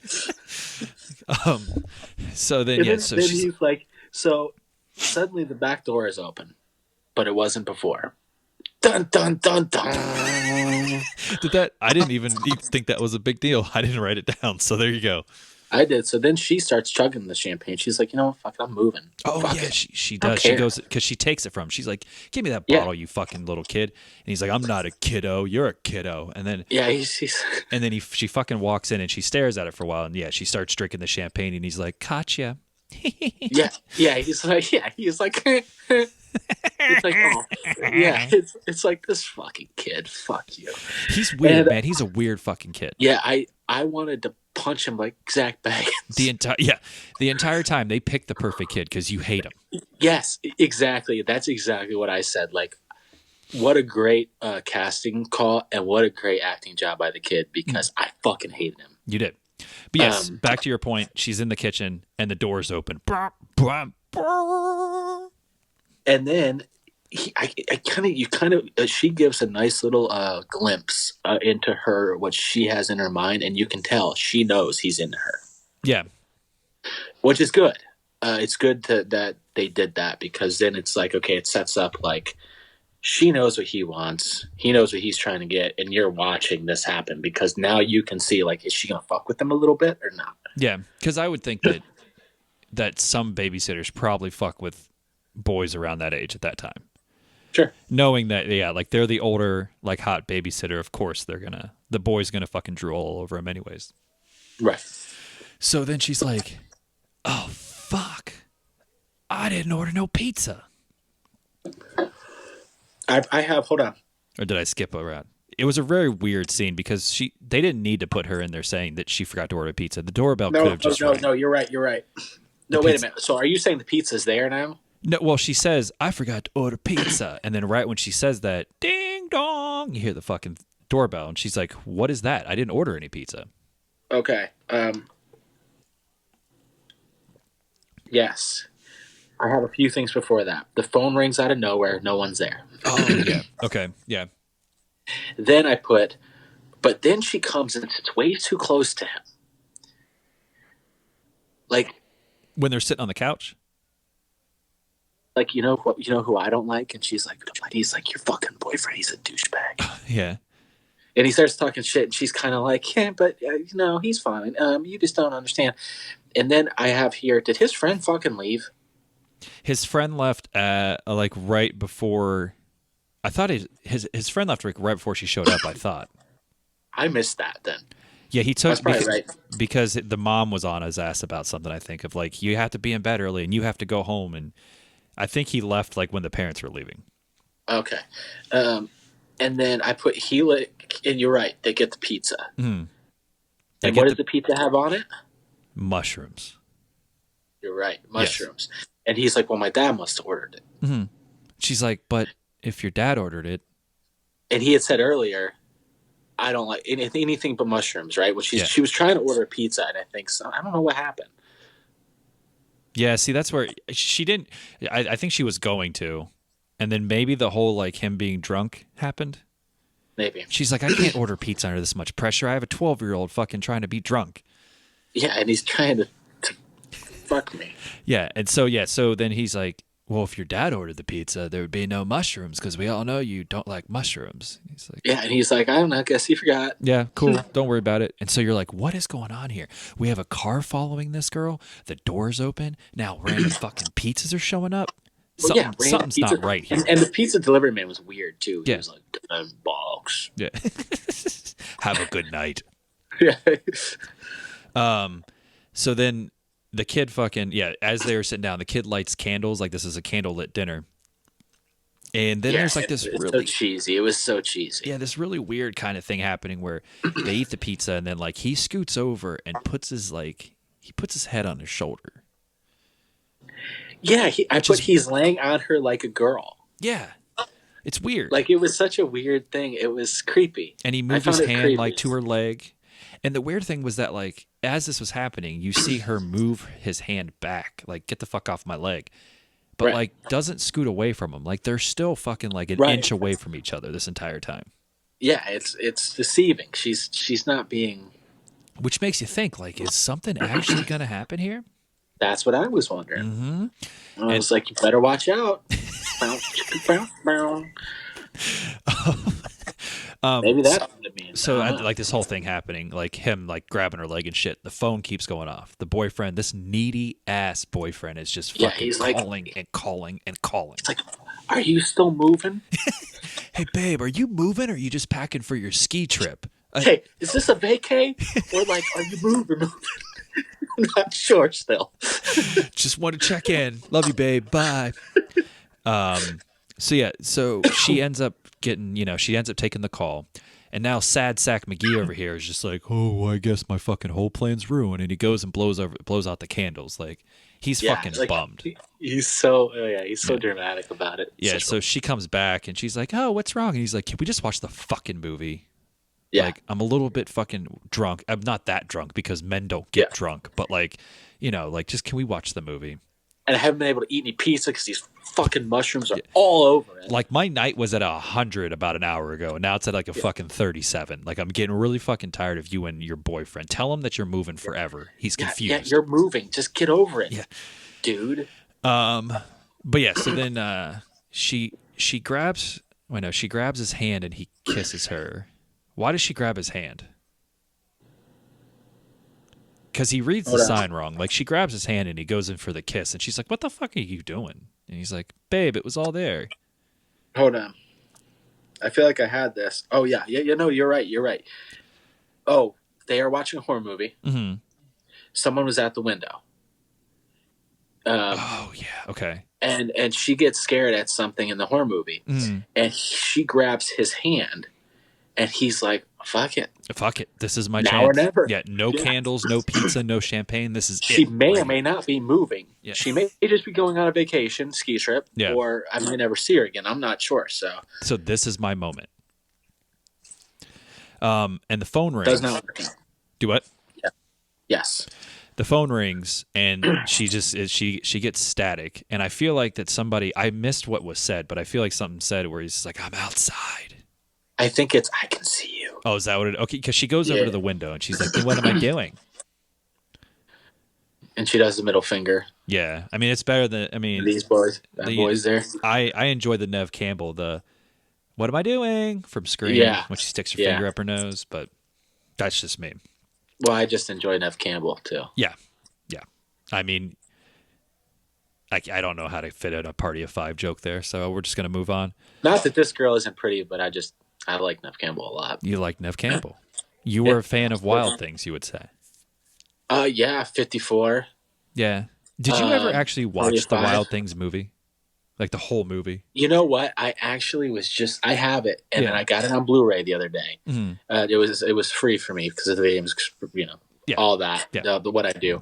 So then, then he's like, so suddenly the back door is open, but it wasn't before. Dun dun dun dun. I didn't even think that was a big deal. I didn't write it down. So there you go. I did. So then she starts chugging the champagne. She's like, you know what? Fuck it, I'm moving. Oh, Fuck yeah, it. she does. She goes, because she takes it from him. She's like, give me that bottle, you fucking little kid. And he's like, I'm not a kiddo. You're a kiddo. And then, yeah, he's and then she fucking walks in and she stares at it for a while. And yeah, she starts drinking the champagne and he's like, gotcha. yeah. He's like, he's like, oh, yeah. It's like this fucking kid. Fuck you. He's weird, man. He's a weird fucking kid. Yeah, I wanted to punch him like Zach Baggins. The entire time they picked the perfect kid because you hate him. Yes, exactly. That's exactly what I said. Like, what a great casting call and what a great acting job by the kid because I fucking hated him. You did. But yes, back to your point. She's in the kitchen and the door's open. And then she gives a nice little glimpse into her, what she has in her mind, and you can tell she knows he's into her. Yeah, which is good. It's good that they did that because then it's like, okay, it sets up like she knows what he wants, he knows what he's trying to get, and you're watching this happen because now you can see like, is she gonna fuck with him a little bit or not? Yeah, because I would think that some babysitters probably fuck with boys around that age at that time. Sure. Knowing that, yeah, like they're the older, like hot babysitter, of course the boy's gonna fucking drool all over him anyways. Right. So then she's like, oh, fuck. I didn't order no pizza. I have, hold on. Or did I skip around? it was a very weird scene because they didn't need to put her in there saying that she forgot to order pizza. The doorbell could have just rang. No, you're right. No, wait a minute. So are you saying the pizza's there now? No, well, she says, I forgot to order pizza. And then right when she says that, ding dong, you hear the fucking doorbell. And she's like, what is that? I didn't order any pizza. Okay. Yes. I have a few things before that. The phone rings out of nowhere. No one's there. Oh, yeah. Okay. Yeah. Then but then she comes and sits way too close to him. Like. When they're sitting on the couch? Like, you know who I don't like? And he's like, your fucking boyfriend, he's a douchebag. Yeah. And he starts talking shit, and she's kind of like, yeah, but, he's fine. You just don't understand. And then I have here, did his friend fucking leave? His friend left like right before, I thought his friend left right before she showed up, I thought. I missed that then. Yeah, he took right. Because the mom was on his ass about something, I think, of like, you have to be in bed early and you have to go home. And I think he left like when the parents were leaving. Okay. And then I put and you're right, they get the pizza. Mm-hmm. And what does the pizza have on it? Mushrooms. You're right, mushrooms. Yes. And he's like, well, my dad must have ordered it. Mm-hmm. She's like, but if your dad ordered it. And he had said earlier, I don't like anything but mushrooms, right? Well, she was trying to order a pizza, and I think so. I don't know what happened. Yeah, see, that's where she didn't. I think she was going to, and then maybe the whole like him being drunk happened. Maybe she's like, I can't order pizza under this much pressure. I have a 12-year-old fucking trying to be drunk. Yeah, and he's trying to fuck me. Yeah, and so then he's like, well, if your dad ordered the pizza, there would be no mushrooms because we all know you don't like mushrooms. He's like, yeah, and he's like, I don't know, I guess he forgot. Yeah, cool. Don't worry about it. And so you're like, what is going on here? We have a car following this girl. The door's open. Now random fucking pizzas are showing up. Something's pizza, not right here. And the pizza delivery man was weird too. He Yeah. was like, box. Yeah. Have a good night. Yeah. So then the kid as they were sitting down, the kid lights candles like this is a candlelit dinner. And then there's like this really so cheesy. It was so cheesy. Yeah, this really weird kind of thing happening where they eat the pizza and then like he scoots over and puts his head on his shoulder. Yeah, he's laying on her like a girl. Yeah. It's weird. Like, it was such a weird thing. It was creepy. And he moved his hand like to her leg. And the weird thing was that like as this was happening, you see her move his hand back, like get the fuck off my leg. But like doesn't scoot away from him. Like they're still fucking like an inch away from each other this entire time. Yeah, it's deceiving. She's not being. Which makes you think, like, is something actually going to happen here? That's what I was wondering. Mm-hmm. I was like, you better watch out. Maybe that's what it means. So, like, this whole thing happening, like him, like, grabbing her leg and shit, the phone keeps going off. The boyfriend, this needy-ass boyfriend is just fucking he's calling and calling and calling. It's like, are you still moving? Hey, babe, are you moving or are you just packing for your ski trip? Hey, is this a vacay? Or, like, are you moving? I'm not sure still. Just want to check in. Love you, babe. Bye. So she ends up taking the call. And now sad sack McGee over here is just like, oh, I guess my fucking whole plan's ruined. And he goes and blows out the candles. Like, he's fucking bummed. He's so dramatic about it. Yeah, so she comes back and she's like, oh, what's wrong? And he's like, can we just watch the fucking movie? Yeah. Like, I'm a little bit fucking drunk. I'm not that drunk because men don't get drunk. But, like, just can we watch the movie? And I haven't been able to eat any pizza because these fucking mushrooms are all over it. Like, my night was at 100 about an hour ago, and now it's at like a fucking 37. Like, I'm getting really fucking tired of you and your boyfriend. Tell him that you're moving forever. He's confused. Yeah, you're moving. Just get over it, dude. But yeah, so then she grabs his hand and he kisses her. Why does she grab his hand? Because he reads the sign wrong. Like, she grabs his hand and he goes in for the kiss. And she's like, what the fuck are you doing? And he's like, babe, it was all there. Hold on. I feel like I had this. Oh, yeah. No, you're right. Oh, they are watching a horror movie. Mm-hmm. Someone was at the window. Oh, yeah. Okay. And she gets scared at something in the horror movie. Mm-hmm. And she grabs his hand. And he's like, fuck it. Fuck it. This is my Now chance. or never. Yeah, no candles, no pizza, no champagne. This is She it. may or may not be moving. Yeah. She may just be going on a vacation, ski trip, or I may never see her again. I'm not sure. So this is my moment. And the phone rings. Does not work out. Do what? Yeah. Yes. The phone rings and she gets static, and I feel like that somebody, I missed what was said, but I feel like something said where he's like, I'm outside. I think it's I can see you. Oh, is that what it? Okay, because she goes over to the window and she's like, "What am I doing?" And she does the middle finger. Yeah, I mean it's better than these boys. Boys there. I enjoy the Nev Campbell. The "What am I doing?" from Scream. Yeah. When she sticks her finger up her nose, but that's just me. Well, I just enjoy Nev Campbell too. Yeah. I mean, I don't know how to fit in a party of 5 joke there, so we're just gonna move on. Not that this girl isn't pretty, but I like Nev Campbell a lot. You like Nev Campbell? You were a fan of Wild Things, you would say. Yeah, 54. Yeah. Did you ever actually watch 45? the Wild Things movie? Like the whole movie? You know what? I actually I have it, and then I got it on Blu-ray the other day. Mm-hmm. It was free for me because of the games, all that, what I do.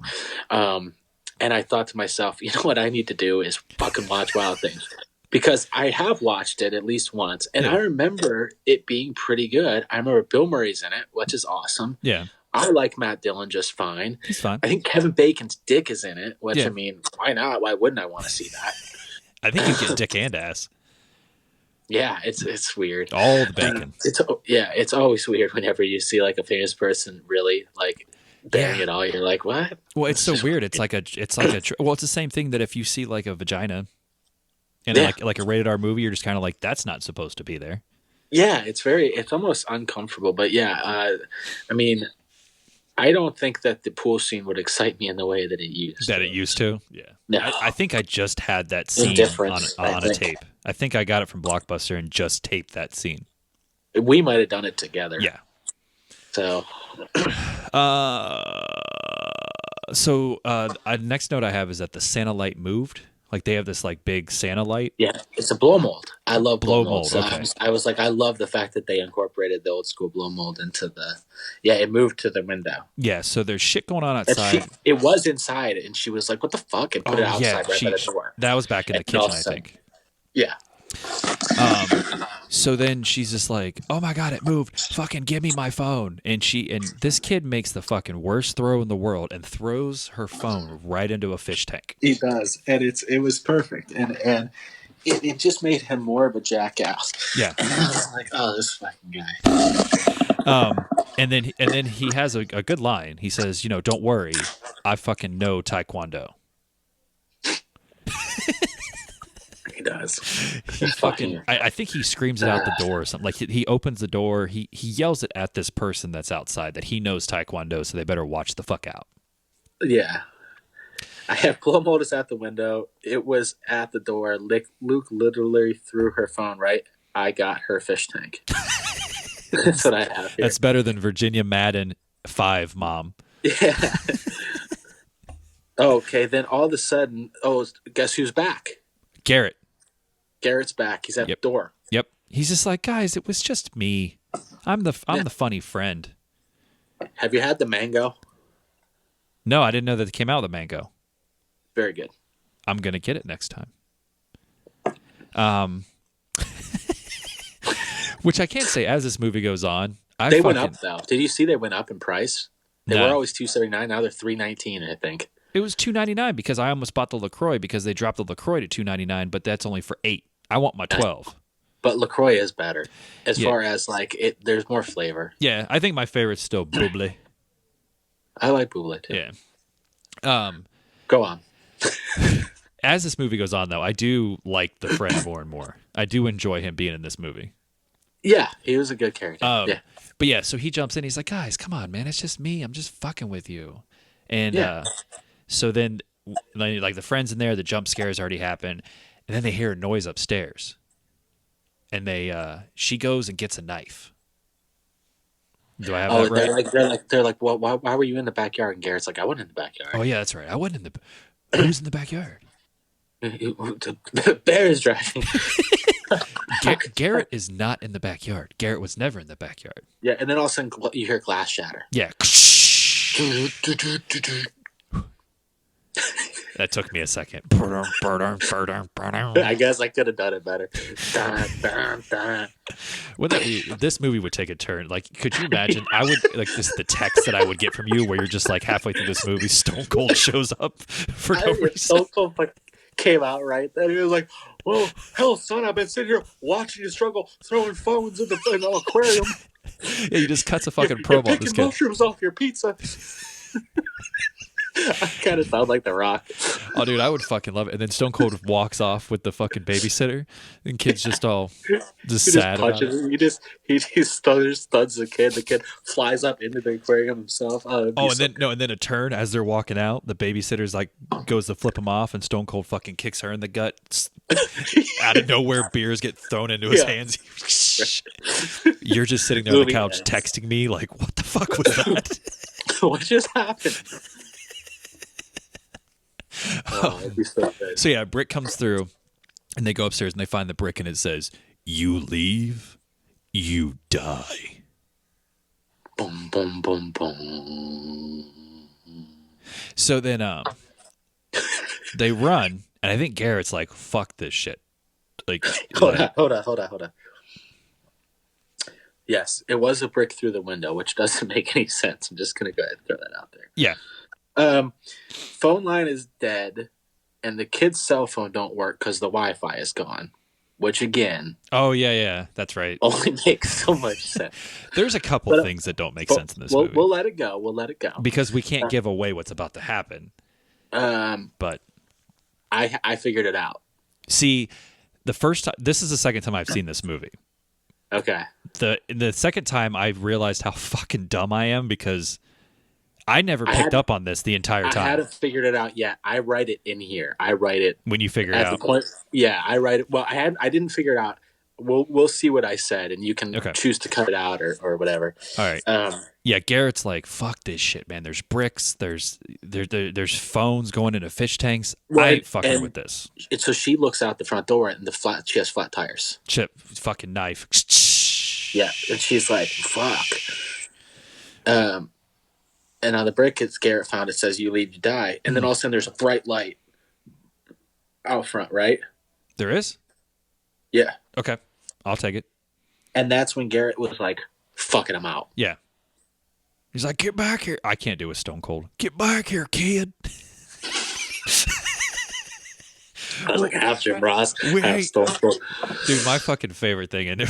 And I thought to myself, you know what I need to do is fucking watch Wild Things. Because I have watched it at least once, and I remember it being pretty good. I remember Bill Murray's in it, which is awesome. Yeah. I like Matt Dillon just fine. He's fine. I think Kevin Bacon's dick is in it, which, I mean, why not? Why wouldn't I want to see that? I think you get dick and ass. Yeah, it's weird. All the bacon. It's always weird whenever you see like a famous person really like bearing it all. You're like, what? Well, it's so weird. It's like it's the same thing that if you see like a vagina in like a rated R movie, you're just kind of like, that's not supposed to be there. Yeah, it's almost uncomfortable. But I mean, I don't think that the pool scene would excite me in the way that it used. It used to? Yeah. No. I think I just had that scene on a tape. I think I got it from Blockbuster and just taped that scene. We might have done it together. Yeah. So. Next note I have is that the Santa light moved. Like they have this like big Santa light. Yeah, it's a blow mold. I love blow mold. So okay. I was like, I love the fact that they incorporated the old school blow mold into the. Yeah, it moved to the window. Yeah, so there's shit going on outside. It was inside, and she was like, "What the fuck?" and put it outside right by the door. That was back in the kitchen, I think. Yeah. So then she's just like, "Oh my god, it moved! Fucking give me my phone!" And this kid makes the fucking worst throw in the world and throws her phone right into a fish tank. He does, and it was perfect, and it just made him more of a jackass. Yeah. And I was like, oh, this fucking guy. And then he has a good line. He says, "Don't worry, I fucking know Taekwondo." He does. He fucking. I think he screams it out the door or something. Like he opens the door. He yells it at this person that's outside that he knows Taekwondo, so they better watch the fuck out. Yeah. I have blow mold is at the window. It was at the door. Luke literally threw her phone right. I got her fish tank. That's what I have here. That's better than Virginia Madden 5, Mom. Yeah. Okay, then all of a sudden, guess who's back? Garrett's back. He's at the door. Yep. He's just like, guys, it was just me. I'm the funny friend. Have you had the mango? No, I didn't know that it came out with a mango. Very good. I'm gonna get it next time. Which I can't say as this movie goes on. They went up though. Did you see they went up in price? They were always $2.79. Now they're $3.19, I think. It was $2.99 because I almost bought the LaCroix because they dropped the LaCroix to $2.99, but that's only for 8. I want my 12. But LaCroix is better as far as like it. There's more flavor. Yeah, I think my favorite's still Buble. I like Buble too. Yeah. Go on. As this movie goes on, though, I do like the friend more and more. I do enjoy him being in this movie. Yeah, he was a good character. Yeah. But yeah, so he jumps in. He's like, guys, come on, man. It's just me. I'm just fucking with you. And so then, like, the friend's in there. The jump scares already happened. And then they hear a noise upstairs. And she goes and gets a knife. Do I have that right? They're like, well, why were you in the backyard? And Garrett's like, I wasn't in the backyard. Oh, yeah, that's right. I wasn't in the... Who's in the backyard? The bear is driving. Garrett is not in the backyard. Garrett was never in the backyard. Yeah, and then all of a sudden you hear glass shatter. Yeah. That took me a second. I guess I could have done it better. Would that be? This movie would take a turn. Like, could you imagine? I would like this. The text that I would get from you, where you're just like halfway through this movie, Stone Cold shows up for no reason. Stone Cold came out right then. He was like, "Well, hell, son, I've been sitting here watching you struggle, throwing phones in the aquarium." Yeah, he just cuts a fucking promo on this kid. Mushrooms off your pizza. I kind of sound like The Rock. Oh, dude, I would fucking love it. And then Stone Cold walks off with the fucking babysitter, and kid's just all sad. He stuns the kid. The kid flies up into the aquarium himself. And then a turn as they're walking out, the babysitter's like goes to flip him off, and Stone Cold fucking kicks her in the gut. Out of nowhere, beers get thrown into his hands. You're just sitting there on the couch texting me like, "What the fuck was that? What just happened?" Oh, so yeah, Brick comes through, and they go upstairs and they find the brick, and it says, "You leave, you die." Boom, boom, boom, boom. So then, they run, and I think Garrett's like, "Fuck this shit." Like, hold on. Yes, it was a brick through the window, which doesn't make any sense. I'm just gonna go ahead and throw that out there. Yeah. Phone line is dead, and the kid's cell phone don't work because the Wi-Fi is gone. Which again, that's right. Only makes so much sense. There's a couple things that don't make sense in this movie. We'll let it go. Because we can't give away what's about to happen. But I figured it out. See, the first time, this is the second time I've seen this movie. Okay. The second time I realized how fucking dumb I am because I never picked up on this the entire time. I hadn't figured it out yet. I write it in here. I write it when you figure it out. I write it. Well, I didn't figure it out. We'll see what I said, and you can choose to cut it out or whatever. All right. Yeah, Garrett's like, "Fuck this shit, man. There's bricks. There's phones going into fish tanks. I ain't fucking with this." So she looks out the front door, and she has flat tires. Chip, fucking knife. Yeah, and she's like, "Fuck." And on the brick, it's Garrett found. It says, "You leave, you die." And then all of a sudden, there's a bright light out front, right? There is? Yeah. Okay. I'll take it. And that's when Garrett was like, fucking him out. Yeah. He's like, "Get back here." I can't do a Stone Cold. "Get back here, kid." I was like, half Jim Ross, half Stone Cold. Dude, my fucking favorite thing, and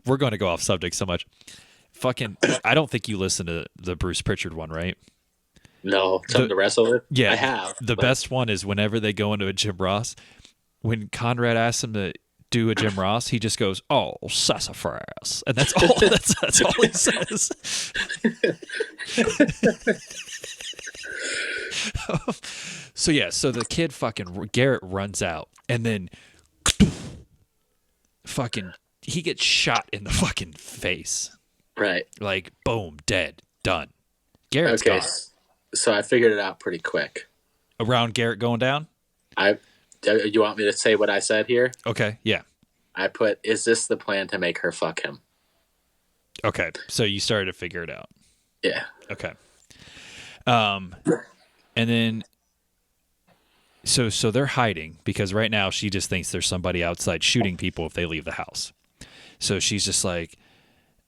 we're going to go off subject so much. Fucking, I don't think you listen to the Bruce Pritchard one, right? No, something to wrestle with? Yeah. I have. The best one is whenever they go into a Jim Ross, when Conrad asks him to do a Jim Ross, he just goes, "Oh, sassafras." And that's all that's all he says. So the kid fucking Garrett runs out, and then fucking he gets shot in the fucking face. Right. Like, boom, dead, done. Garrett's gone. So I figured it out pretty quick. Around Garrett going down? You want me to say what I said here? Okay, yeah. I put, "Is this the plan to make her fuck him?" Okay, so you started to figure it out. Yeah. Okay. And then, so they're hiding because right now she just thinks there's somebody outside shooting people if they leave the house. So she's just like,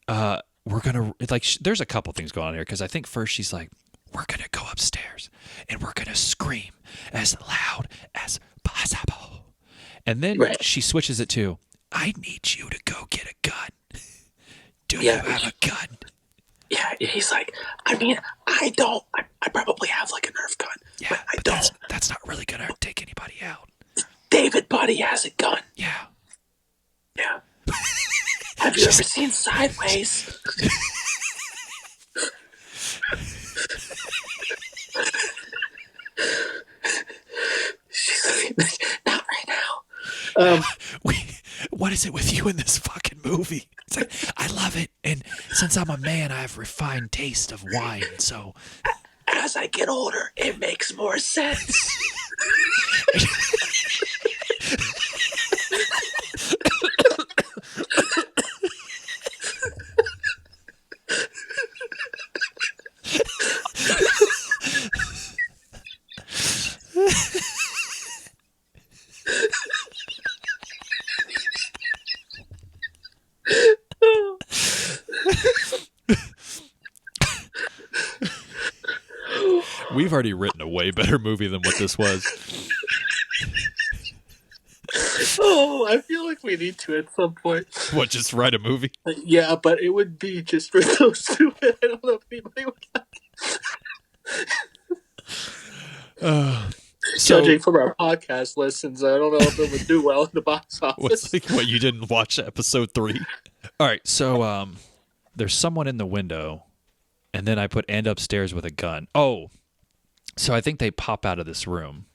we're going to, like, there's a couple things going on here because I think first she's like, "We're going to go upstairs and we're going to scream as loud as possible." And then she switches it to, "I need you to go get a gun. Do you have a gun?" Yeah, he's like, "I mean, I don't. I probably have like a Nerf gun. Yeah, but I don't. That's not really going to take anybody out." David Buddy has a gun. Yeah. Yeah. Have you ever seen Sideways? Not right now. What is it with you in this fucking movie? It's like, "I love it, and since I'm a man, I have refined taste of wine, so as I get older, it makes more sense." We've already written a way better movie than what this was. Oh, I feel like we need to at some point. What, just write a movie? Yeah, but it would be just for those two. I don't know if anybody would like it. Judging from our podcast listens, I don't know if it would do well in the box office. What, you didn't watch episode 3? All right, so there's someone in the window, and then I put "and upstairs with a gun." Oh, so I think they pop out of this room,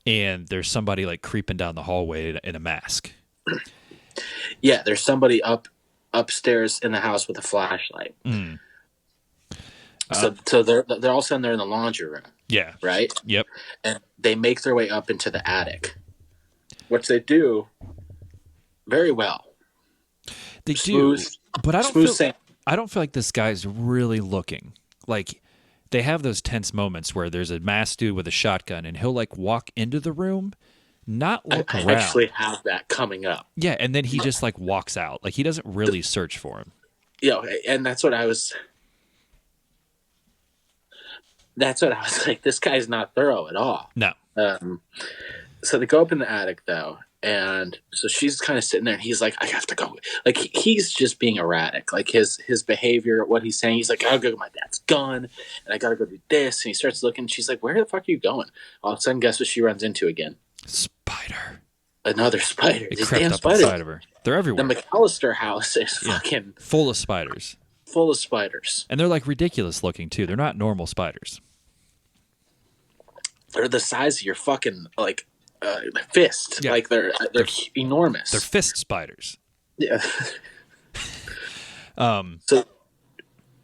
and there's somebody like creeping down the hallway in a mask. Yeah, there's somebody upstairs in the house with a flashlight. So they're all of a sudden they're in the laundry room. Yeah. Right? Yep. And they make their way up into the attic, which they do very well. They do, but I don't feel like this guy's really looking. Like, they have those tense moments where there's a masked dude with a shotgun, and he'll like walk into the room, not look around. I actually have that coming up. Yeah, and then he just like walks out. Like, he doesn't really search for him. Yeah, and that's what I was like. This guy's not thorough at all. No. So they go up in the attic though. And so she's kind of sitting there, and he's like, "I have to go." Like, he's just being erratic. Like, his behavior, what he's saying. He's like, "I'll go get my dad's gun, and I got to go do this." And he starts looking. She's like, "Where the fuck are you going?" All of a sudden, guess what she runs into again? Spider. Another spider. It These crept damn up spiders. inside of her. They're everywhere. The McAllister house is fucking full of spiders. Full of spiders. And they're like ridiculous looking too. They're not normal spiders. They're the size of your fucking like fist. Yeah. Like they're enormous. They're fist spiders. Yeah. So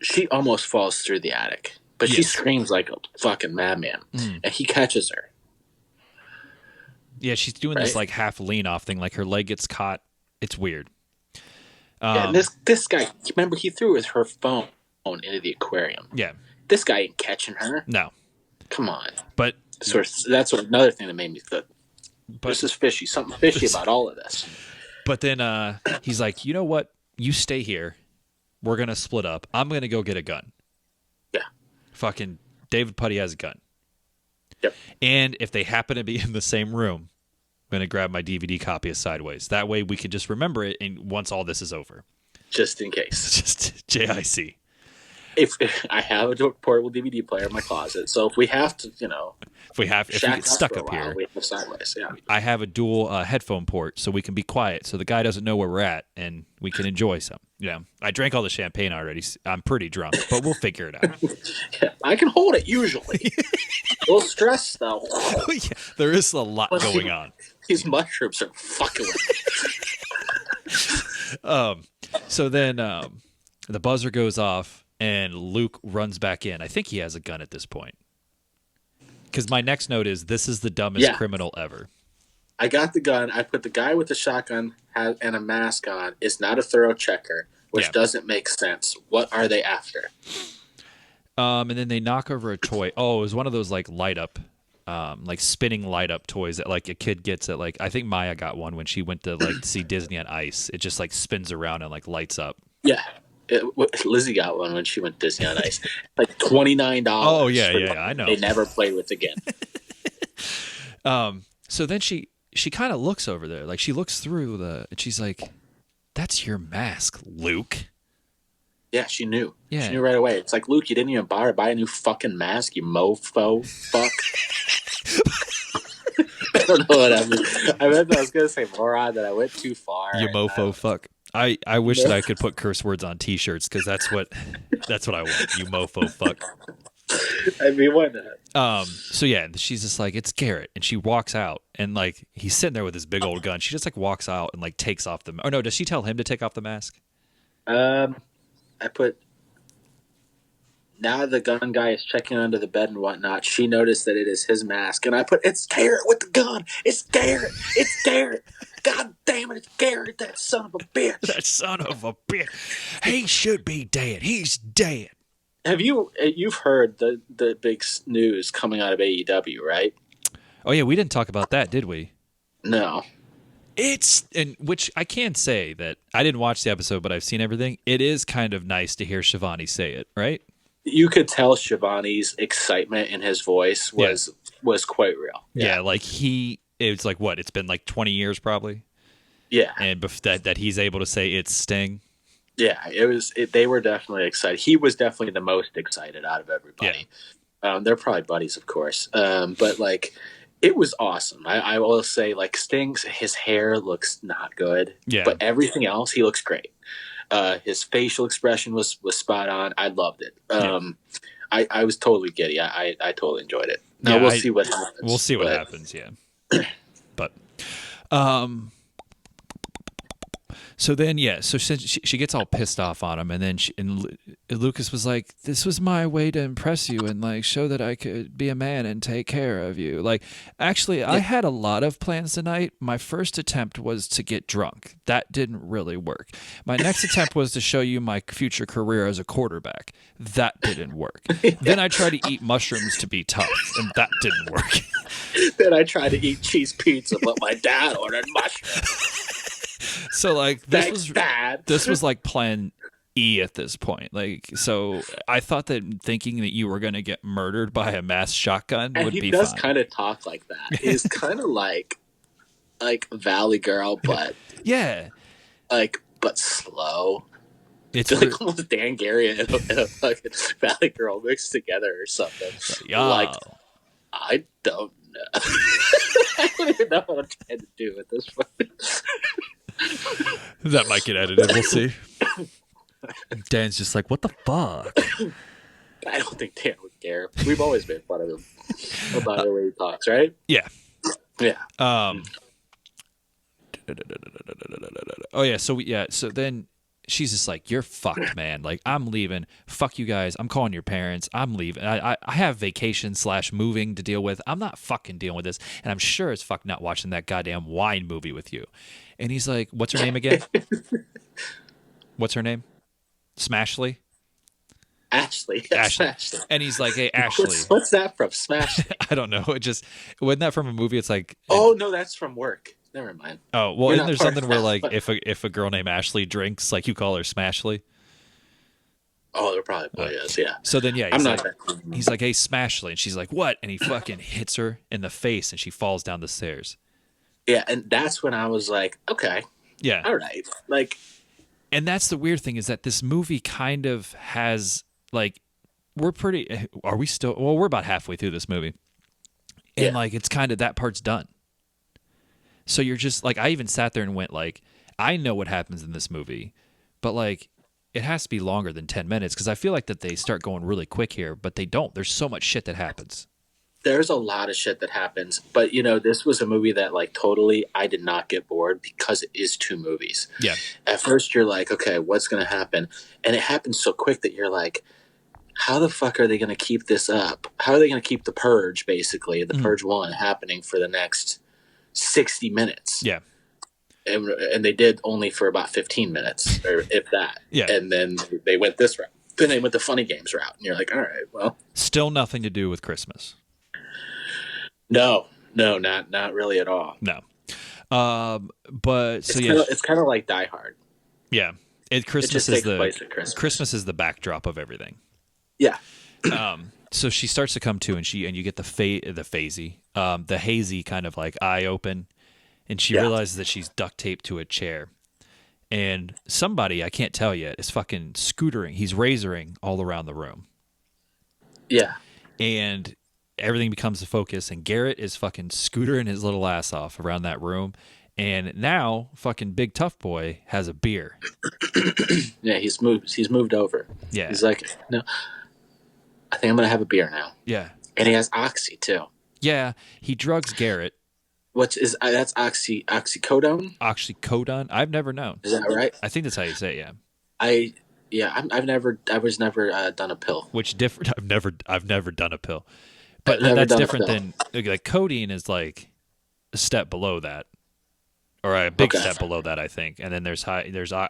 she almost falls through the attic, but she screams like a fucking madman, and he catches her. Yeah, she's doing this like half lean off thing, like her leg gets caught. It's weird. And this guy, remember, he threw her phone into the aquarium. Yeah. This guy ain't catching her. No. Come on. But that's another thing that made me think. This is fishy. Something fishy about all of this. But then he's like, "You know what? You stay here. We're going to split up. I'm going to go get a gun." Yeah. Fucking David Puddy has a gun. Yep. And if they happen to be in the same room, I'm going to grab my DVD copy of Sideways. That way we can just remember it and once all this is over. Just in case. Just JIC. If I have a portable DVD player in my closet, so if we have to, if we get stuck up here, we have Sideways. Yeah, I have a dual headphone port, so we can be quiet, so the guy doesn't know where we're at, and we can enjoy some. Yeah, I drank all the champagne already. I'm pretty drunk, but we'll figure it out. Yeah, I can hold it usually. A little stressed though. Yeah, there is a lot going on. These mushrooms are fucking with me. So then the buzzer goes off. And Luke runs back in. I think he has a gun at this point. Because my next note is, this is the dumbest criminal ever. I got the gun. I put the guy with the shotgun and a mask on. It's not a thorough checker, which doesn't make sense. What are they after? And then they knock over a toy. Oh, it was one of those like light up, like spinning light up toys that like a kid gets at like, I think Maya got one when she went to like see Disney on Ice. It just like spins around and like lights up. Yeah. Lizzie got one when she went to Disney on Ice. Like $29. Oh, yeah, I know. They never played with again. So then she kind of looks over there. Like, she looks through and she's like, "That's your mask, Luke." Yeah, she knew. Yeah. She knew right away. It's like, Luke, you didn't even buy a new fucking mask, you mofo fuck. I don't know what I mean. I was going to say moron, that I went too far. You mofo fuck. I wish that I could put curse words on T-shirts because that's what I want. You mofo fuck. I mean, why not? So yeah, she's just like, "It's Garrett," and she walks out, and like he's sitting there with his big old gun. She just like walks out and like takes off the. Oh no, does she tell him to take off the mask? I put. Now the gun guy is checking under the bed and whatnot. She noticed that it is his mask, and I put, "It's Garrett with the gun. It's Garrett. It's Garrett. God damn it, it's Garrett, that son of a bitch. That son of a bitch. He should be dead. He's dead." You've heard the big news coming out of AEW, right? Oh yeah, we didn't talk about that, did we? No. Which I can say that I didn't watch the episode, but I've seen everything. It is kind of nice to hear Shivani say it, right? you could tell Shivani's excitement in his voice was quite real. Yeah, like it's like what? It's been like 20 years probably. Yeah. And that he's able to say it's Sting. Yeah, they were definitely excited. He was definitely the most excited out of everybody. Yeah. They're probably buddies, of course. But like, it was awesome. I will say, like, Sting's, his hair looks not good. Yeah. But everything else, he looks great. His facial expression was spot on. I loved it. I was totally giddy. I totally enjoyed it. Now we'll see what happens. We'll see what happens, yeah. But so then, so she gets all pissed off on him, and then Lucas was like, "This was my way to impress you and like show that I could be a man and take care of you." Like, actually, I had a lot of plans tonight. My first attempt was to get drunk. That didn't really work. My next attempt was to show you my future career as a quarterback. That didn't work. Then I tried to eat mushrooms to be tough, and that didn't work. Then I tried to eat cheese pizza, but my dad ordered mushrooms. So like this was like plan E at this point. Like, so I thought that thinking that you were going to get murdered by a mass shotgun would be fine. He does kind of talk like that. He's kind of like Valley Girl, but but slow. It's like almost Dan Gary and a fucking Valley Girl mixed together or something. Like, I don't know. I don't even know what I'm trying to do at this point. That might get edited. We'll see. Dan's just like, what the fuck? I don't think Dan would care. We've always made fun of him about the way he talks, right? Yeah. Yeah. Oh yeah. So then she's just like, you're fucked, man. Like, I'm leaving. Fuck you guys. I'm calling your parents. I'm leaving. I have vacation / moving to deal with. I'm not fucking dealing with this. And I'm sure as fuck not watching that goddamn wine movie with you. And he's like, what's her name again? What's her name? Smashley? Ashley. Ashley. And he's like, hey, Ashley. What's that from? Smash? I don't know. Wasn't that from a movie? It's like, oh, no, that's from work. Never mind. Oh, well, isn't there something where, like, if a girl named Ashley drinks, like, you call her Smashley? Oh, there probably is, yeah. So then, he's like, hey, Smashley. And she's like, what? And he fucking hits her in the face, and she falls down the stairs. Yeah, and that's when I was like, okay. Yeah. All right. Like, and that's the weird thing, is that this movie kind of has, like, we're about halfway through this movie. And, like, it's kind of, that part's done. So you're just, like, I even sat there and went, like, I know what happens in this movie, but, like, it has to be longer than 10 minutes, because I feel like that they start going really quick here, but they don't. There's so much shit that happens. There's a lot of shit that happens, but, you know, this was a movie that, like, totally I did not get bored because it is 2 movies. Yeah. At first you're like, okay, what's going to happen? And it happens so quick that you're like, how the fuck are they going to keep this up? How are they going to keep The Purge, basically, The Purge 1, happening for the next 60 minutes? Yeah. And they did only for about 15 minutes, or if that. Yeah. And then they went this route. Then they went the Funny Games route. And you're like, all right, well. Still nothing to do with Christmas. No, not really at all. No. But so it's kind of like Die Hard. Yeah. Christmas is the backdrop of everything. Yeah. So she starts to come to, and you get the hazy kind of like eye open, and she realizes that she's duct taped to a chair, and somebody, I can't tell yet, is fucking scootering. He's razoring all around the room. Yeah. And everything becomes the focus, and Garrett is fucking scootering his little ass off around that room. And now fucking Big Tough Boy has a beer. Yeah, he's moved over. Yeah. He's like, no, I think I'm going to have a beer now. Yeah. And he has Oxy too. Yeah. He drugs Garrett. That's oxycodone? Oxycodone? I've never known. Is that right? I think that's how you say it, yeah. I was never done a pill. Which different? I've never done a pill. But that's different than, like, codeine is like a step below that. Or a big step below that, I think. And then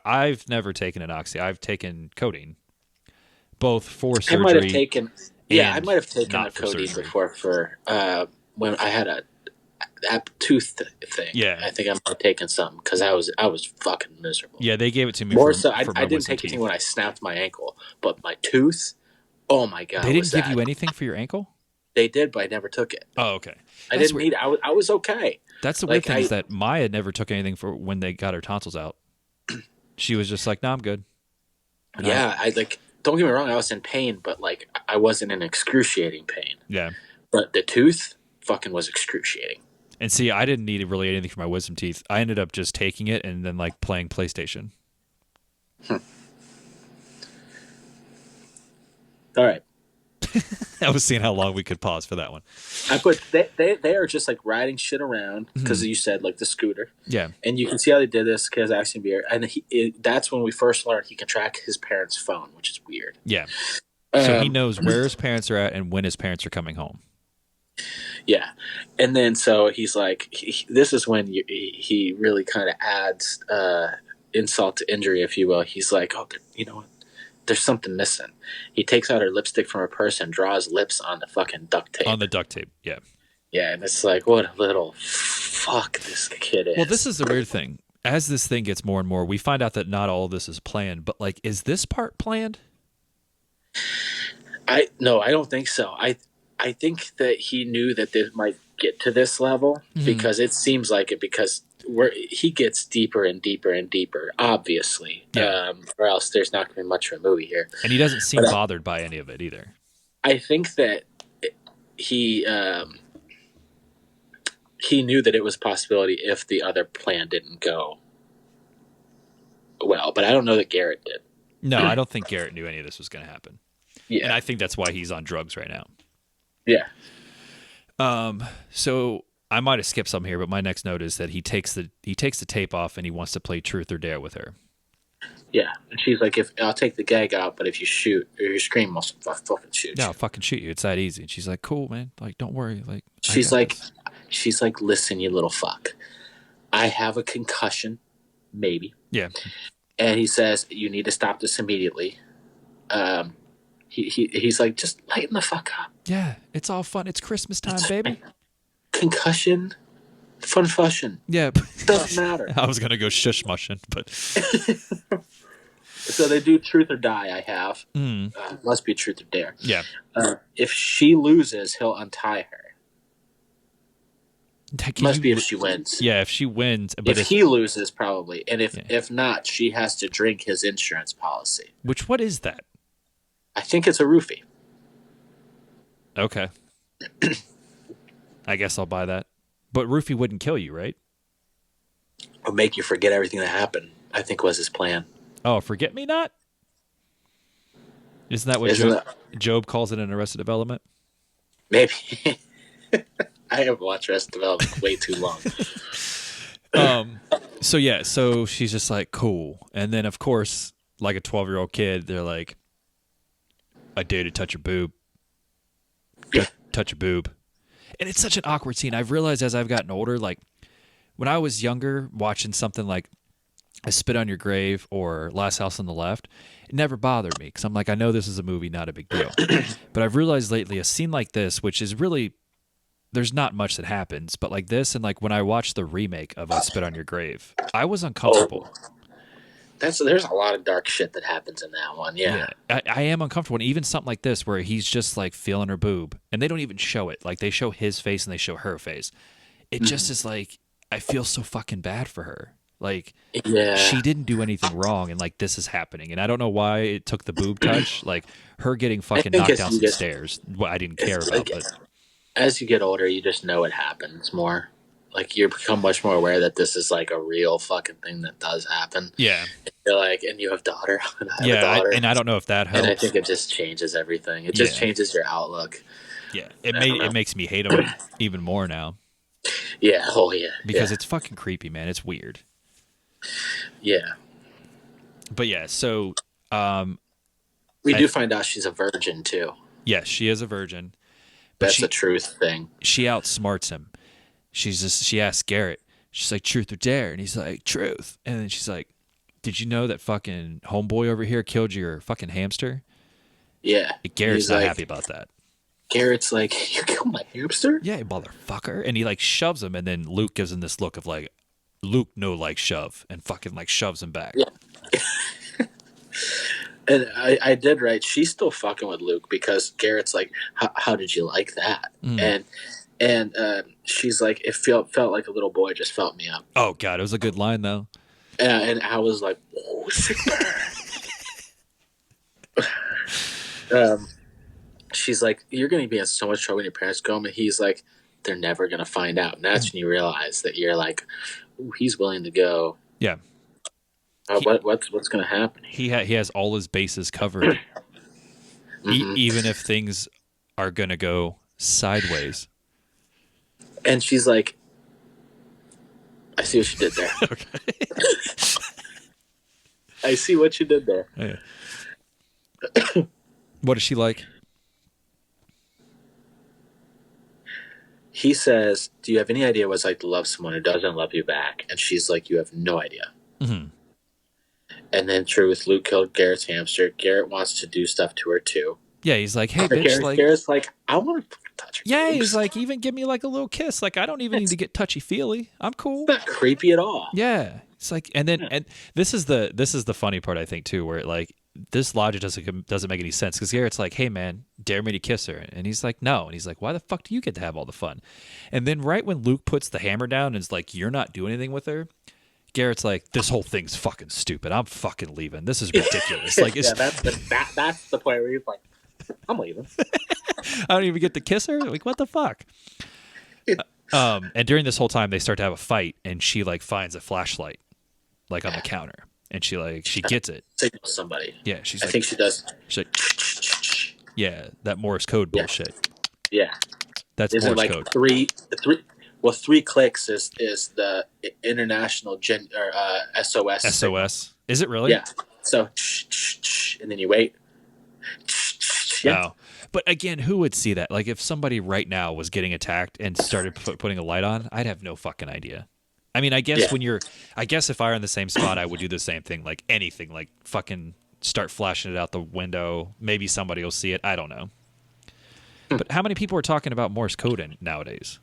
I've never taken an oxy. I've taken codeine, both for surgery. I might have taken a codeine before for when I had a tooth thing. Yeah, I think I might have taken some because I was fucking miserable. Yeah, they gave it to me. More so, I didn't take anything when I snapped my ankle, but my tooth Oh my god, They didn't was give that? you anything for your ankle? They did, but I never took it. Oh, okay. I didn't need it. I was okay. That's the weird thing is that Maya never took anything for when they got her tonsils out. She was just like, "No, I'm good." And I like. Don't get me wrong, I was in pain, but like I wasn't in excruciating pain. Yeah. But the tooth fucking was excruciating. And see, I didn't need really anything for my wisdom teeth. I ended up just taking it and then like playing PlayStation. All right. I was seeing how long we could pause for that one. They are just like riding shit around because you said like the scooter. Yeah. And you can see how they did this because Axiom Beer, and that's when we first learned he can track his parents' phone, which is weird. Yeah. So he knows where his parents are at and when his parents are coming home. Yeah, and then so he's like, this is when he really kind of adds insult to injury, if you will. He's like, oh, you know what? There's something missing. He takes out her lipstick from her purse and draws lips on the fucking duct tape. On the duct tape, yeah. Yeah, and it's like, what a little fuck this kid is. Well, this is the weird thing. As this thing gets more and more, we find out that not all of this is planned. But like, is this part planned? No, I don't think so. I think that he knew that this might get to this level because it seems like it because he gets deeper and deeper and deeper, obviously. Yeah. Or else there's not going to be much of a movie here. And he doesn't seem bothered by any of it either. I think that he knew that it was a possibility if the other plan didn't go well, but I don't know that Garrett did. No, I don't think Garrett knew any of this was going to happen. Yeah. And I think that's why he's on drugs right now. Yeah. So I might have skipped some here, but my next note is that he takes the tape off and he wants to play truth or dare with her. Yeah, and she's like, "If I'll take the gag out, but if you shoot or you scream, I'll fucking shoot you." No, I'll fucking shoot you. It's that easy. And she's like, "Cool, man. Like, don't worry." Like, she's like, "Listen, you little fuck. I have a concussion, maybe." Yeah. And he says, "You need to stop this immediately." He's like, "Just lighten the fuck up." Yeah, it's all fun. It's Christmas time, baby. Concussion, fun fushing. Yeah, doesn't matter. I was gonna go shush mushing, but so they do truth or die. I have must be truth or dare. Yeah. If she loses, he'll untie her. Must be if she wins. Yeah, if she wins. But if he loses, probably, and if not, she has to drink his insurance policy. What is that? I think it's a roofie. Okay. I guess I'll buy that. But roofie wouldn't kill you, right? Or make you forget everything that happened, I think was his plan. Oh, forget me not? Isn't that what Job calls it in Arrested Development? Maybe. I haven't watched Arrested Development way too long. So she's just like, cool. And then, of course, like a 12-year-old kid, they're like, I dare to touch your boob. Touch your boob. And it's such an awkward scene. I've realized as I've gotten older, like when I was younger, watching something like I Spit on Your Grave or Last House on the Left, it never bothered me because I'm like, I know this is a movie, not a big deal. But I've realized lately a scene like this, which is really, there's not much that happens, but like this and like when I watched the remake of I Spit on Your Grave, I was uncomfortable. There's a lot of dark shit that happens in that one. Yeah. I am uncomfortable. And even something like this where he's just like feeling her boob and they don't even show it. Like they show his face and they show her face. It just is like, I feel so fucking bad for her. Like she didn't do anything wrong and like this is happening. And I don't know why it took the boob touch. Like her getting fucking knocked down some stairs. What I didn't care about. But as you get older, you just know it happens more. Like you become much more aware that this is like a real fucking thing that does happen. Yeah. And you're like, and you have daughter. And I have a daughter. And I don't know if that helps. And I think it just changes everything. It just changes your outlook. Yeah. It makes me hate him even more now. Yeah. Oh yeah. Because it's fucking creepy, man. It's weird. Yeah. But yeah, so we do find out she's a virgin too. Yes, she is a virgin. That's a truth thing. She outsmarts him. She asks Garrett, she's like, truth or dare? And he's like, truth. And then she's like, did you know that fucking homeboy over here killed your fucking hamster? Yeah. Garrett's not happy about that. Garrett's like, you killed my hamster? Yeah, motherfucker. And he like shoves him, and then Luke gives him this look of like, Luke no like shove, and fucking like shoves him back. Yeah. And I did right. She's still fucking with Luke because Garrett's like, how did you like that? And she's like, it felt like a little boy just felt me up. Oh God, it was a good line though. And I was like, oh, sick burn. She's like, you're going to be in so much trouble when your parents go home. And he's like, they're never going to find out. And that's when you realize that you're like, ooh, he's willing to go. Yeah. What's going to happen? He has all his bases covered, even if things are going to go sideways. And she's like, I see what you did there. Okay. I see what you did there. Yeah. What is she like? He says, do you have any idea what it's like to love someone who doesn't love you back? And she's like, you have no idea. Mm-hmm. And then truth, Luke killed Garrett's hamster. Garrett wants to do stuff to her too. Yeah, he's like, hey, bitch. Garrett's like, I want to touch her. Yeah, he's like, even give me like a little kiss. Like, I don't even need to get touchy-feely. I'm cool. It's not creepy at all. Yeah. It's like, and then and this is the funny part, I think, too, where like this logic doesn't make any sense because Garrett's like, hey man, dare me to kiss her, and he's like, no, and he's like, why the fuck do you get to have all the fun? And then right when Luke puts the hammer down and is like, you're not doing anything with her, Garrett's like, this whole thing's fucking stupid. I'm fucking leaving. This is ridiculous. Like, yeah, that's the point where he's like, I'm leaving. I don't even get to kiss her. Like, what the fuck? And during this whole time, they start to have a fight, and she like finds a flashlight, like on the counter, and she gets it. Signal somebody. Yeah, I think she does. She's like, yeah, that Morse code bullshit. Yeah, that's Morse Morse like code. Three clicks is the international SOS. SOS. Is it really? Yeah. So and then you wait. Yeah. Oh. But again, who would see that? Like if somebody right now was getting attacked and started putting a light on, I'd have no fucking idea. I mean, I guess if I were in the same spot, I would do the same thing. Like anything, like fucking start flashing it out the window. Maybe somebody will see it. I don't know. But how many people are talking about Morse code nowadays?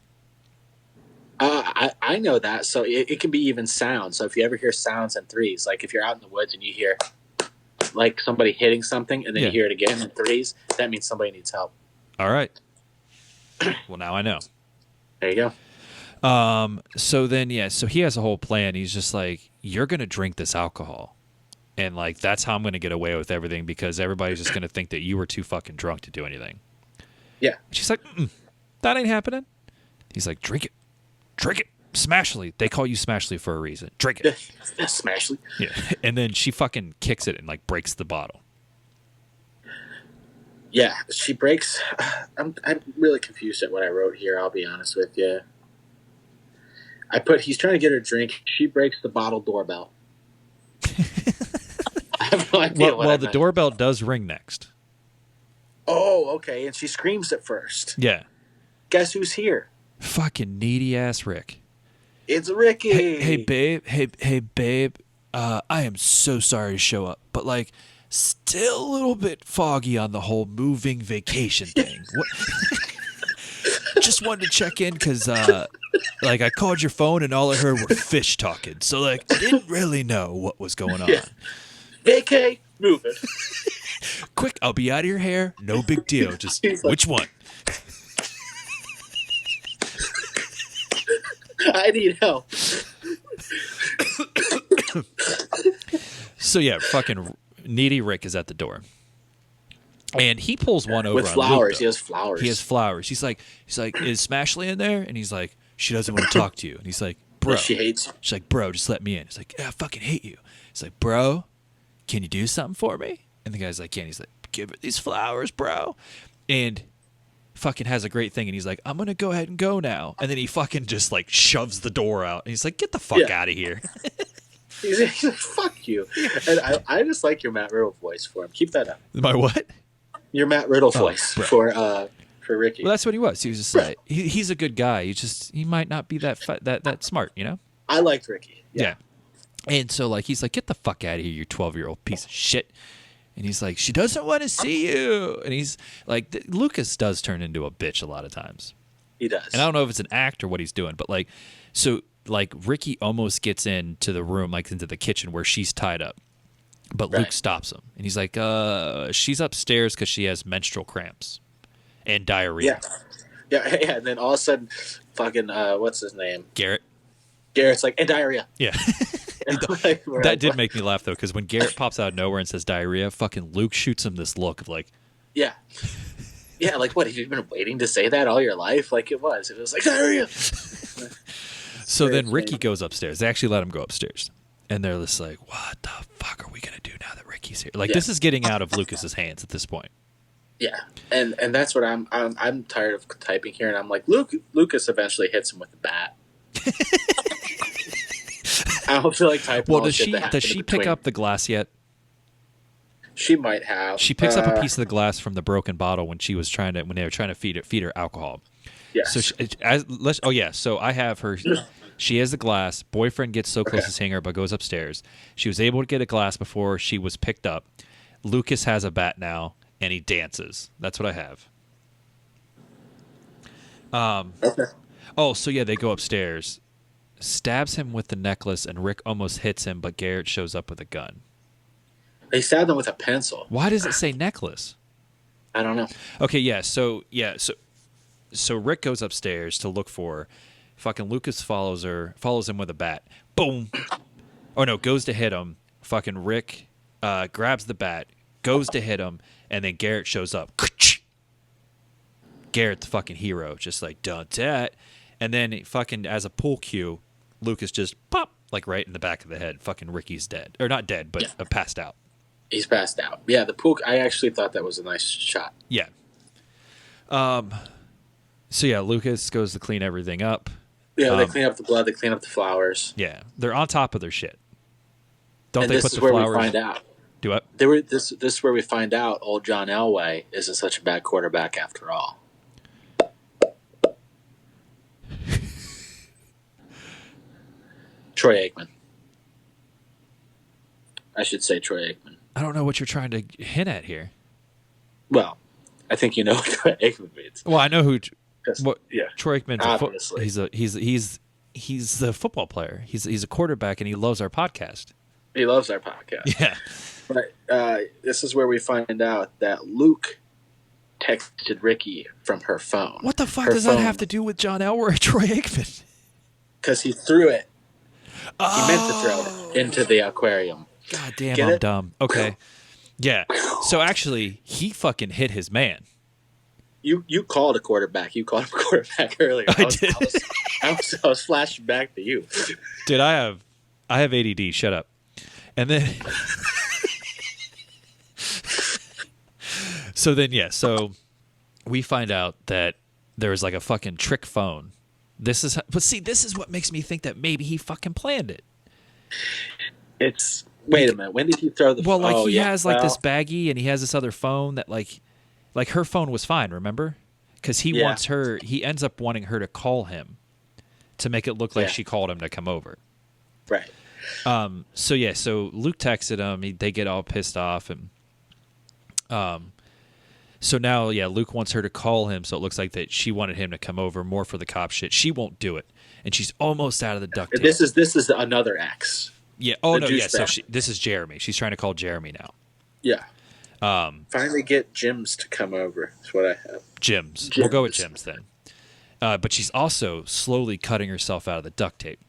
I know that. So it can be even sound. So if you ever hear sounds in threes, like if you're out in the woods and you hear like somebody hitting something and then you hear it again in threes, that means somebody needs help. All right. Well, now I know. There you go. So then, so he has a whole plan. He's just like, you're going to drink this alcohol. And like, that's how I'm going to get away with everything because everybody's just going to think that you were too fucking drunk to do anything. Yeah. She's like, that ain't happening. He's like, drink it. Drink it. Smashly. They call you Smashly for a reason. Drink it. Smashly. Yeah. And then she fucking kicks it and like breaks the bottle. Yeah, she breaks. I'm really confused at what I wrote here. I'll be honest with you. I put he's trying to get her a drink. She breaks the bottle doorbell. I have no idea. Well, the doorbell does ring next. Oh, okay. And she screams at first. Yeah. Guess who's here? Fucking needy ass Rick. It's Ricky. Hey babe. Hey babe. I am so sorry to show up, but like. Still a little bit foggy on the whole moving vacation thing. Just wanted to check in because, like, I called your phone and all I heard were fish talking. So, like, I didn't really know what was going on. Yeah. Vacay, move it. Quick, I'll be out of your hair. No big deal. Just which one? I need help. So, yeah, fucking... Needy Rick is at the door, and he pulls one over with on flowers. Luke, he has flowers. He has flowers. He's like, is Smashley in there? And he's like, she doesn't want to talk to you. And he's like, bro, she hates you. She's like, bro, just let me in. He's like, yeah, I fucking hate you. He's like, bro, can you do something for me? And the guy's like, yeah. And he's like, give her these flowers, bro. And fucking has a great thing. And he's like, I'm gonna go ahead and go now. And then he fucking just like shoves the door out. And he's like, get the fuck out of here. He's like, fuck you. And I just like your Matt Riddle voice for him. Keep that up. My what? Your Matt Riddle voice for Ricky. Well, that's what he was. He was just like, he's a good guy. He might not be that smart, you know? I liked Ricky. Yeah. And so, like, he's like, get the fuck out of here, you 12-year-old piece of shit. And he's like, she doesn't want to see you. And he's like, Lucas does turn into a bitch a lot of times. He does. And I don't know if it's an act or what he's doing, but like, so like Ricky almost gets into the room, like into the kitchen where she's tied up. But Luke stops him, and he's like, she's upstairs because she has menstrual cramps and diarrhea. Yeah. And then all of a sudden, fucking, what's his name? Garrett's like, and diarrhea. Yeah. That did make me laugh, though, because when Garrett pops out of nowhere and says diarrhea, fucking Luke shoots him this look of like... Yeah. Yeah, like, what, have you been waiting to say that all your life? Like, it was like, diarrhea! So then Ricky goes upstairs. They actually let him go upstairs. And they're just like, what the fuck are we going to do now that Ricky's here? Like, this is getting out of Lucas's hands at this point. Yeah, and that's what I'm tired of typing here, and I'm like, Lucas eventually hits him with the bat. I don't feel like typing. Well, does she pick up the glass yet? She might have. She picks up a piece of the glass from the broken bottle when they were trying to feed her alcohol. Yeah. So so I have her. She has the glass. Boyfriend gets so close to seeing her, but goes upstairs. She was able to get a glass before she was picked up. Lucas has a bat now, and he dances. That's what I have. Oh, so yeah, they go upstairs. Stabs him with the necklace, and Rick almost hits him, but Garrett shows up with a gun. They stabbed him with a pencil. Why does it say necklace? I don't know. Okay, so Rick goes upstairs to look for her. Fucking Lucas follows him with a bat. Boom. Oh no, goes to hit him. Fucking Rick grabs the bat, goes to hit him, and then Garrett shows up. Garrett's the fucking hero, just like done that. And then fucking as a pool cue, Lucas just pop like right in the back of the head. Fucking Ricky's dead, or not dead, but passed out. He's passed out. Yeah, the pool. I actually thought that was a nice shot. Yeah. So yeah, Lucas goes to clean everything up. Yeah, they clean up the blood. They clean up the flowers. Yeah, they're on top of their shit. Don't they this put is the where flowers? we find out. Do what? This is where we find out old John Elway isn't such a bad quarterback after all. Troy Aikman. I should say Troy Aikman. I don't know what you're trying to hint at here. Well, I think you know what Troy Aikman means. Well, I know who. Yeah, Troy Aikman's obviously. He's the football player. He's a quarterback, and he loves our podcast. He loves our podcast. Yeah. But this is where we find out that Luke texted Ricky from her phone. What the fuck does that have to do with John Elway or Troy Aikman? Because he threw it. He meant to throw it into the aquarium. God damn, I'm dumb. Okay. Yeah. So actually, he fucking hit his man. You called a quarterback. You called him a quarterback earlier. I did. I was flashing back to you. Dude, I have ADD. Shut up. And then... So we find out that there was like a fucking trick phone. This is what makes me think that maybe he fucking planned it. Wait a minute. When did he throw the phone? Well, he has this baggie, and he has this other phone that like her phone was fine, remember? Because he ends up wanting her to call him to make it look like she called him to come over. Right. So Luke texted him. They get all pissed off, and so now Luke wants her to call him. So it looks like that she wanted him to come over more for the cop shit. She won't do it, and she's almost out of the duct tape. This is another ex. Yeah. Oh no. Yeah. So this is Jeremy. She's trying to call Jeremy now. Yeah. Finally get Jims to come over. That's what I have. Jims. We'll go with Jims then. But she's also slowly cutting herself out of the duct tape.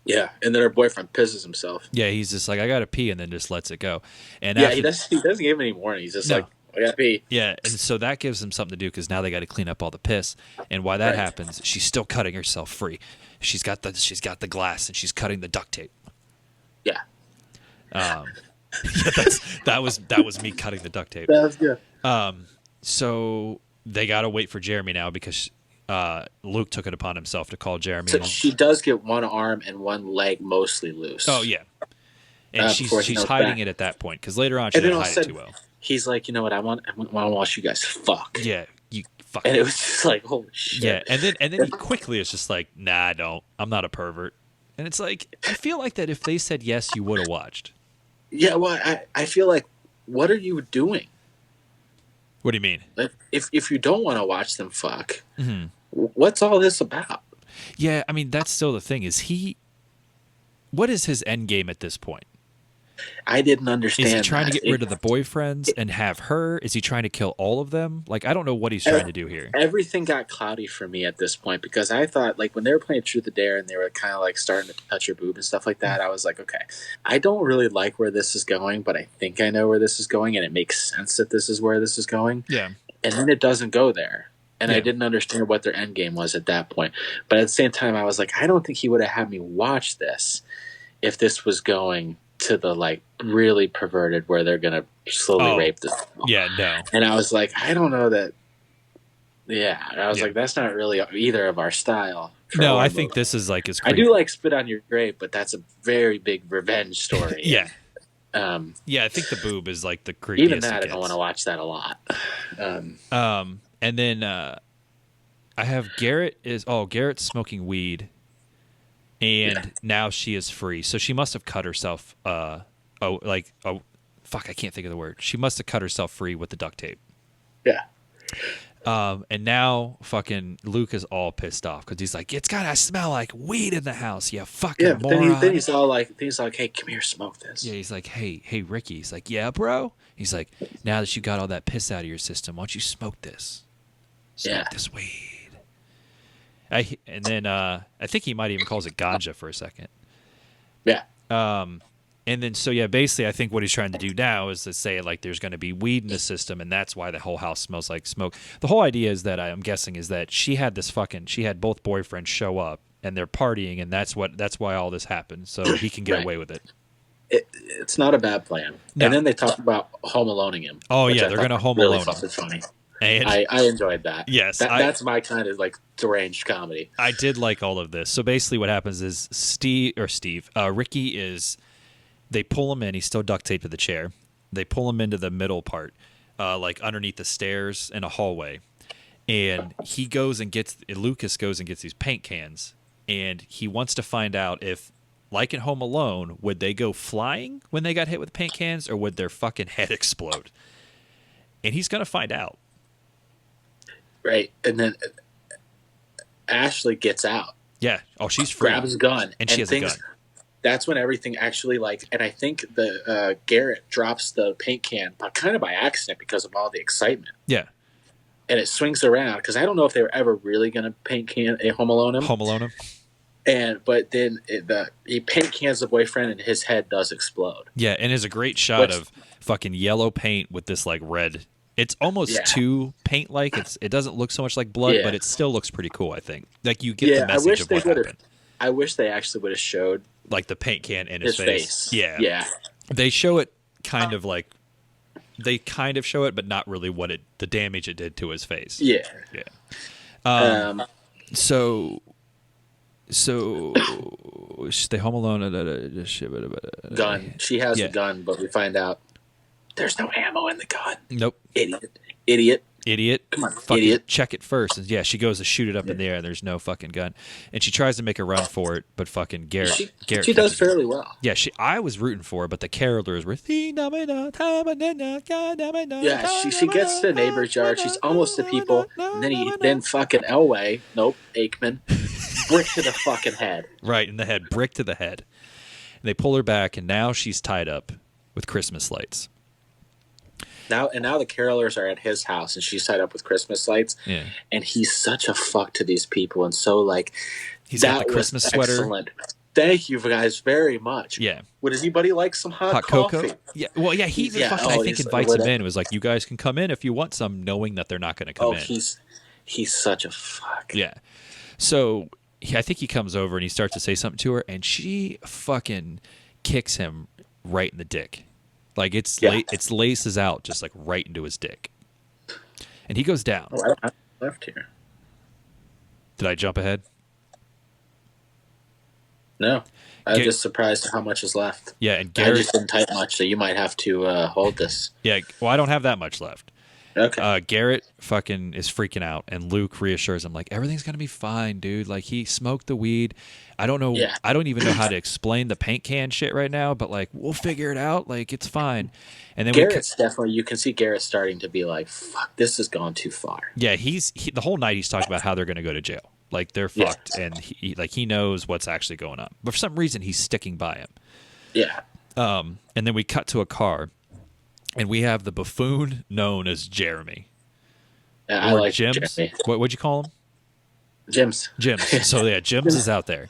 Yeah, and then her boyfriend pisses himself. Yeah, he's just like, I gotta pee, and then just lets it go. And he doesn't give him any warning. He's just like, I gotta pee. Yeah, and so that gives them something to do because now they got to clean up all the piss. And while that happens, she's still cutting herself free. She's got the glass, and she's cutting the duct tape. Yeah. That was me cutting the duct tape. That was good. So they got to wait for Jeremy now because Luke took it upon himself to call Jeremy. So she does get one arm and one leg mostly loose. Oh yeah, and she's hiding it at that point because later on she didn't hide it too well. He's like, you know what? I want to watch you guys fuck. Yeah, you fuck. And it was just like, holy shit. Yeah, and then he quickly is just like, nah, I don't. I'm not a pervert. And it's like, I feel like that if they said yes, you would have watched. Yeah, well, I feel like, what are you doing? What do you mean? Like, if you don't want to watch them fuck, what's all this about? Yeah, I mean, that's still the thing. What is his end game at this point? I didn't understand. Is he trying to get rid of the boyfriends and have her? Is he trying to kill all of them? Like, I don't know what he's trying to do here. Everything got cloudy for me at this point because I thought, like, when they were playing Truth or Dare and they were kind of like starting to touch her boob and stuff like that, I was like, okay, I don't really like where this is going, but I think I know where this is going, and it makes sense that this is where this is going. Yeah. And then it doesn't go there. And I didn't understand what their end game was at that point. But at the same time, I was like, I don't think he would have had me watch this if this was going to the, like, really perverted where they're going to slowly rape this girl. Yeah, no. And I was like, I don't know that. Yeah. And I was like, that's not really either of our style. No, I think this is like, I do like Spit on Your Grave, but that's a very big revenge story. Yeah. Yeah, I think the boob is like the creepiest. Even that, I don't want to watch that a lot. And then I have Garrett's smoking weed, and now she is free. So she must have cut herself. Fuck, I can't think of the word. She must have cut herself free with the duct tape. Yeah. And now fucking Luke is all pissed off because he's like, it's gotta smell like weed in the house, you fucking moron. Then he's all like, hey, come here, smoke this. Yeah, he's like, hey, Ricky. He's like, yeah, bro. He's like, now that you got all that piss out of your system, why don't you smoke this? Smoke this weed. And then I think he might even calls it ganja for a second. Yeah. And then, so yeah, basically, I think what he's trying to do now is to say, like, there's going to be weed in the system, and that's why the whole house smells like smoke. The whole idea is that I'm guessing is that she had both boyfriends show up, and they're partying, and that's why all this happened, so he can get away with it. It's not a bad plan. No. And then they talk about Home Aloneing him. Oh yeah, they're going to Home Alone him. It's funny. And I enjoyed that. Yes, that's my kind of like deranged comedy. I did like all of this. So basically, what happens is Ricky is. They pull him in. He's still duct taped to the chair. They pull him into the middle part, like underneath the stairs in a hallway. And Lucas goes and gets these paint cans. And he wants to find out if, like in Home Alone, would they go flying when they got hit with paint cans, or would their fucking head explode? And he's going to find out. Right. And then Ashley gets out. Yeah. Oh, she's free. Grabs a gun. And she has a gun. That's when everything actually, like, and I think the Garrett drops the paint can, but kind of by accident because of all the excitement. Yeah. And it swings around because I don't know if they were ever really going to paint can a Home Alone him. Home Alone him. But then he paint cans the boyfriend and his head does explode. Yeah, and it's a great shot of fucking yellow paint with this like red. It's almost too paint like. It doesn't look so much like blood, but it still looks pretty cool. I think like you get the message of what happened. I wish they actually would have showed like the paint can in his face. Yeah. They show it kind of like they kind of show it, but not really the damage it did to his face. Yeah. So they Home Alone. Gun. She has a gun, but we find out there's no ammo in the gun. Nope. Idiot. Come on, idiot. Check it first. And she goes to shoot it up in the air, and there's no fucking gun. And she tries to make a run for it, but fucking Garrett. She does fairly well. Yeah, I was rooting for her, but the carolers were. Yeah, she gets to the neighbor's yard. She's almost to people. And then fucking Elway, Aikman, brick to the fucking head. Right, in the head. Brick to the head. And they pull her back, and now she's tied up with Christmas lights. Now the carolers are at his house, and she's tied up with Christmas lights. Yeah. And he's such a fuck to these people, and so like he's got the Christmas sweater. Excellent. Thank you guys very much. Yeah. Would anybody like some hot cocoa? coffee? Yeah. Well, yeah. He fucking I think invites him in. It was like, you guys can come in if you want some, knowing that they're not going to come in. He's such a fuck. Yeah. So I think he comes over and he starts to say something to her, and she fucking kicks him right in the dick. Like it's laces out just like right into his dick, and he goes down. Oh, I don't have left here. Did I jump ahead? No, I'm just surprised at how much is left. Yeah, and Garrett, I just didn't type much, so you might have to hold this. Yeah, well, I don't have that much left. Okay. Garrett fucking is freaking out, and Luke reassures him, like, everything's gonna be fine, dude. Like, he smoked the weed. I don't know. Yeah. I don't even know how to explain the paint can shit right now, but like, we'll figure it out. Like, it's fine. And then Garrett's definitely. You can see Garrett starting to be like, "Fuck, this has gone too far." Yeah, the whole night he's talking about how they're gonna go to jail. Like, they're fucked, and he knows what's actually going on. But for some reason, he's sticking by him. Yeah. And then we cut to a car, and we have the buffoon known as Jeremy. Yeah, I like Jims. Jeremy. What'd you call him? Jims. So yeah, Jims is out there,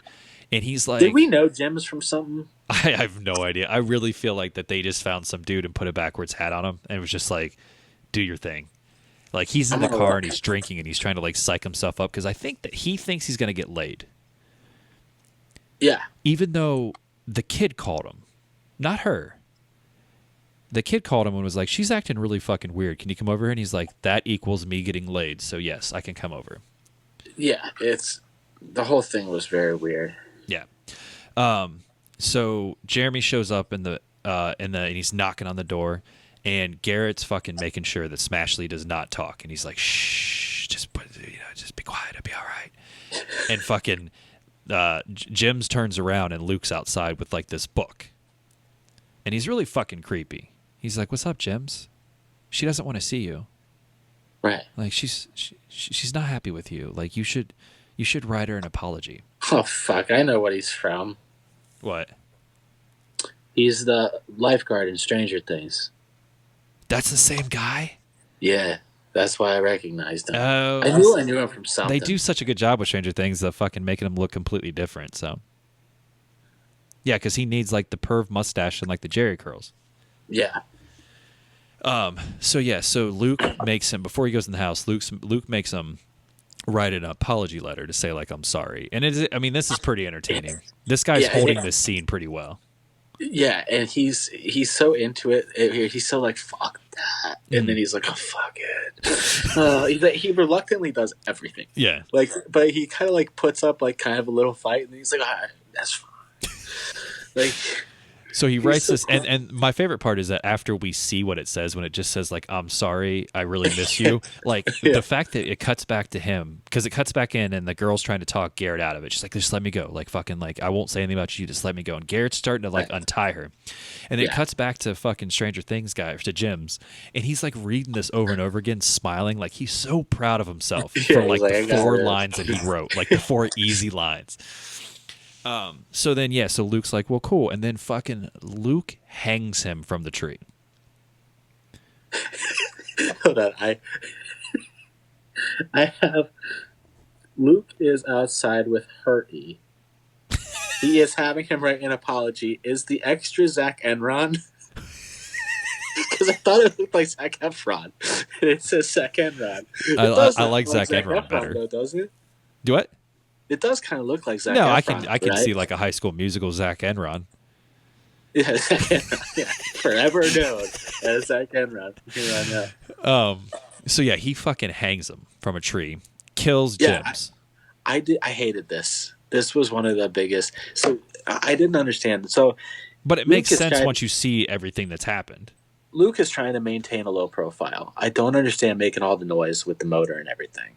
and he's like, Did we know Jims from something? I have no idea. I really feel like that they just found some dude and put a backwards hat on him, and it was just like, do your thing. Like he's in the car and he's drinking and he's trying to like psych himself up because I think that he thinks he's gonna get laid. Yeah. Even though the kid called him, not her. The kid called him and was like, she's acting really fucking weird. Can you come over here? And he's like, that equals me getting laid. So yes, I can come over. Yeah, the whole thing was very weird. Yeah. So Jeremy shows up and he's knocking on the door, and Garrett's fucking making sure that Smashley does not talk, and he's like, shh, just be quiet, it'll be all right. And fucking Jims turns around and Luke's outside with like this book, and he's really fucking creepy. He's like, what's up, Jims? She doesn't want to see you. Right. Like she's not happy with you. Like you should write her an apology. Oh fuck! I know what he's from. What? He's the lifeguard in Stranger Things. That's the same guy? Yeah, that's why I recognized him. Oh, I knew him from something. They do such a good job with Stranger Things of fucking making him look completely different. So yeah, because he needs like the perv mustache and like the Jerry curls. Yeah. So Luke makes him, before he goes in the house, Luke makes him write an apology letter to say like, I'm sorry. And this is pretty entertaining. This guy's holding this scene pretty well. Yeah, and he's so into it. He's so like, fuck that. And then he's like, oh, fuck it. He reluctantly does everything. Yeah. Like, but he kind of like puts up like kind of a little fight, and then he's like, all right, that's fine. Like, so he writes this, and my favorite part is that after we see what it says, when it just says like, I'm sorry, I really miss you, like the fact that it cuts back to him, because it cuts back in and the girl's trying to talk Garrett out of it. She's like, just let me go, like fucking like, I won't say anything about you, just let me go. And Garrett's starting to like untie her, and it cuts back to fucking Stranger Things guy, to Jims, and he's like reading this over and over again, smiling like he's so proud of himself for like the 4 lines that he wrote, like the 4 easy lines. So Luke's like, well, cool. And then fucking Luke hangs him from the tree. Hold on. I have Luke is outside with Hurty. He is having him write an apology. Is the extra Zac Efron? Because I thought it looked like Zac Efron. And it says Zac Efron. I like Zac Efron better. Though, doesn't it? Do what? It does kind of look like Zac Efron. No, I can right? see like a High School Musical Zac Efron. Yeah, forever known as Zac Efron. So yeah, he fucking hangs him from a tree, kills Jims. I hated this. This was one of the biggest. So I didn't understand. So, but it makes sense once you see everything that's happened. Luke is trying to maintain a low profile. I don't understand making all the noise with the motor and everything.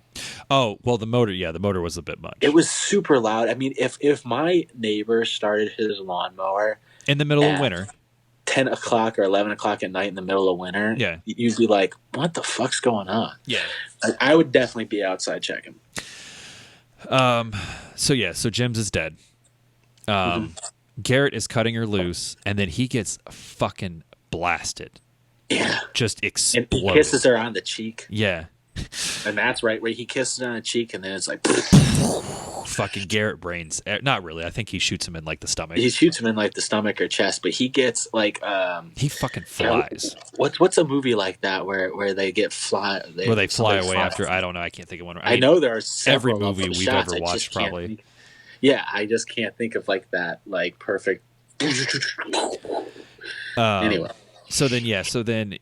Oh, well, the motor was a bit much. It was super loud. I mean, if my neighbor started his lawnmower in the middle of winter, 10 o'clock or 11 o'clock at night in the middle of winter, you'd be like, what the fuck's going on? Yeah. I would definitely be outside checking. So Jims is dead. Garrett is cutting her loose, and then he gets fucking blasted. Yeah. Just explodes. And he kisses her on the cheek. Yeah. And that's right where he kisses her on the cheek, and then it's like fucking Garrett brains. Not really. I think he shoots him in like the stomach. He shoots him in like the stomach or chest, but he gets like he fucking flies. What's a movie like that where they get fly where they fly away after? I don't know. I can't think of one. I mean, know there are every movie we've ever watched probably. I just can't think of like that like perfect. Anyway. So then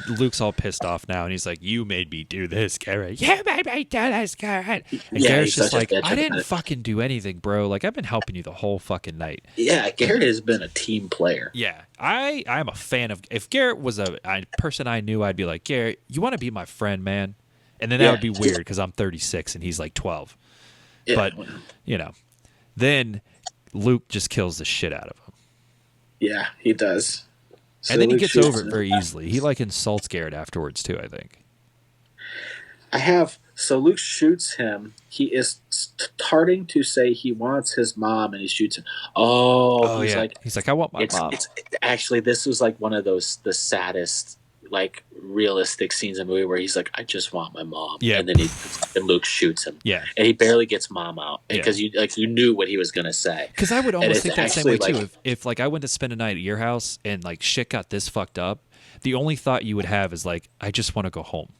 Luke's all pissed off now, and he's like, "You made me do this, Garrett. You made me do this, Garrett." And Garrett's just like, "I didn't fucking do anything, bro. Like, I've been helping you the whole fucking night." Yeah, Garrett has been a team player. Yeah, I'm a fan of. If Garrett was a person I knew, I'd be like, "Garrett, you want to be my friend, man?" And then that would be weird because I'm 36 and he's like 12. Yeah, but then Luke just kills the shit out of him. Yeah, he does. So and then he gets over it very easily. He like insults Garrett afterwards too, I think. So Luke shoots him. He is starting to say he wants his mom, and he shoots him. Oh He's yeah. like, He's like, I want my mom. it's actually, this was like one of the saddest, like, realistic scenes in the movie where he's like, I just want my mom. Yeah. And then Luke shoots him. Yeah. And he barely gets mom out because you knew what he was gonna say. Because I would almost think that same way like, too. If like I went to spend a night at your house and like shit got this fucked up, the only thought you would have is like, I just want to go home.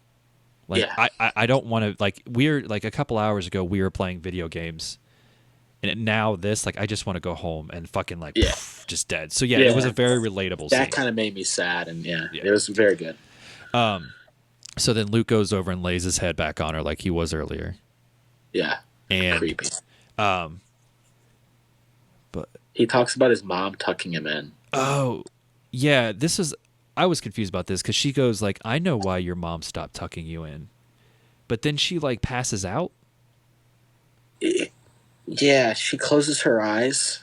Like I don't want to, like, we're like a couple hours ago we were playing video games, and now this, like, I just want to go home and fucking like just dead. So it was a very relatable scene. That kind of made me sad, and it was very good. So then Luke goes over and lays his head back on her like he was earlier. Yeah. And creepy. But he talks about his mom tucking him in. Oh, yeah, I was confused about this because she goes like, I know why your mom stopped tucking you in. But then she like passes out. Yeah, she closes her eyes,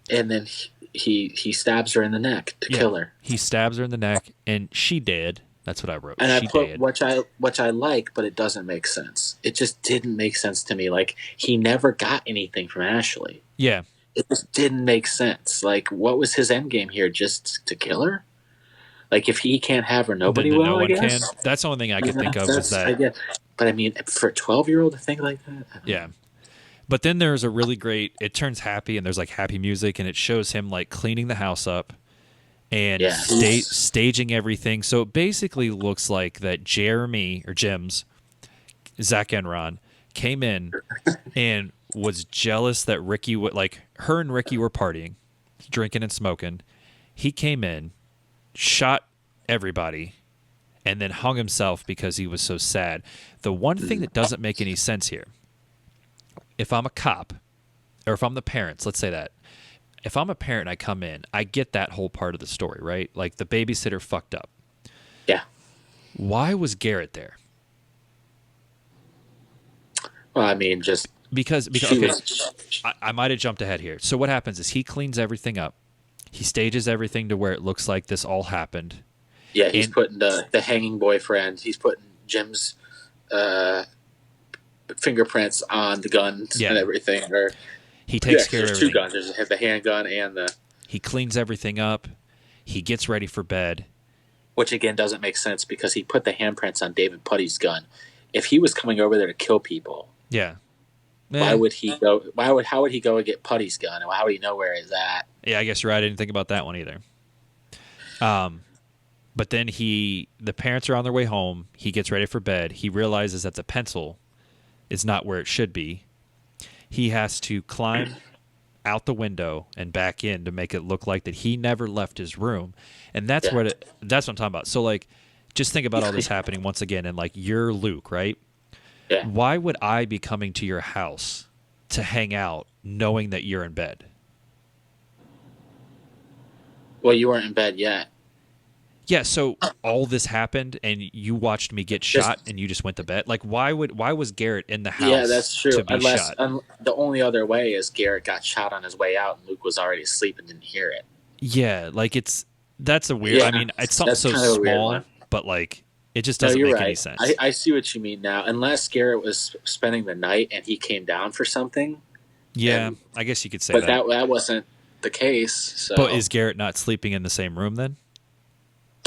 and then he stabs her in the neck to kill her. He stabs her in the neck, and she dead. That's what I wrote. And she I put dead. which I like, but it doesn't make sense. It just didn't make sense to me. Like, he never got anything from Ashley. Yeah. It just didn't make sense. Like, what was his end game here? Just to kill her? Like, if he can't have her, nobody will, no I one guess? can. That's the only thing I could think of was that. I guess. But I mean, for a 12-year-old to think like that? Yeah. But then there's a really great, it turns happy and there's like happy music and it shows him like cleaning the house up and staging everything. So it basically looks like that Jeremy, or Jims, Zach Enron, came in and was jealous that Ricky would, like, her and Ricky were partying, drinking and smoking. He came in, shot everybody, and then hung himself because he was so sad. The one thing that doesn't make any sense here, if I'm a cop, or if I'm the parents, let's say that. If I'm a parent and I come in, I get that whole part of the story, right? Like, the babysitter fucked up. Yeah. Why was Garrett there? Well, I mean, just... Because okay, I might have jumped ahead here. So what happens is he cleans everything up. He stages everything to where it looks like this all happened. Yeah, he's putting the hanging boyfriend. He's putting Jim's fingerprints on the guns and everything. Or he takes care of everything. There's two guns. There's the handgun and the... He cleans everything up. He gets ready for bed. Which, again, doesn't make sense because he put the handprints on David Putty's gun. If he was coming over there to kill people... Yeah. Why would he go? How would he go and get Putty's gun? And how would he know where he's at? Yeah, I guess you're right. I didn't think about that one either. But then the parents are on their way home. He gets ready for bed. He realizes that the pencil is not where it should be. He has to climb out the window and back in to make it look like that he never left his room. And that's that's what I'm talking about. So, like, just think about all this happening once again. And, like, you're Luke, right? Yeah. Why would I be coming to your house to hang out knowing that you're in bed? Well, you weren't in bed yet. Yeah, so all this happened and you watched me get shot and you just went to bed? Like, why was Garrett in the house? Yeah, that's true. To be shot? The only other way is Garrett got shot on his way out and Luke was already asleep and didn't hear it. Yeah, like, that's a weird... Yeah, I mean, it's something so small, but, like, it just doesn't make any sense. I see what you mean now. Unless Garrett was spending the night and he came down for something. Yeah, I guess you could say but that. But that wasn't the case. So. But is Garrett not sleeping in the same room then?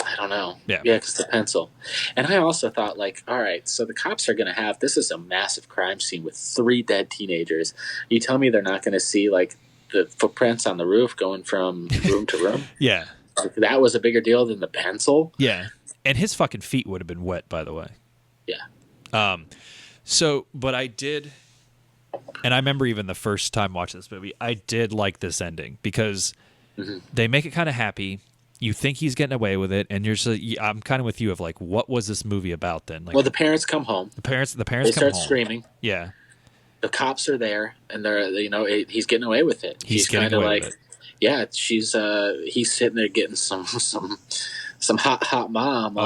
I don't know. Yeah, because the pencil. And I also thought, like, all right, so the cops are going to have... This is a massive crime scene with 3 dead teenagers. You tell me they're not going to see, like, the footprints on the roof going from room to room? Yeah. Like, that was a bigger deal than the pencil? Yeah. And his fucking feet would have been wet, by the way. Yeah. So, but I did, and I remember even the first time watching this movie, I did like this ending because they make it kind of happy. You think he's getting away with it, and you're just, I'm kind of with you of like, what was this movie about then? Like, well, the parents come home. The parents they come start home. Screaming. Yeah. The cops are there, and they're, he's getting away with it. He's kind of like, yeah, he's sitting there getting some hot mom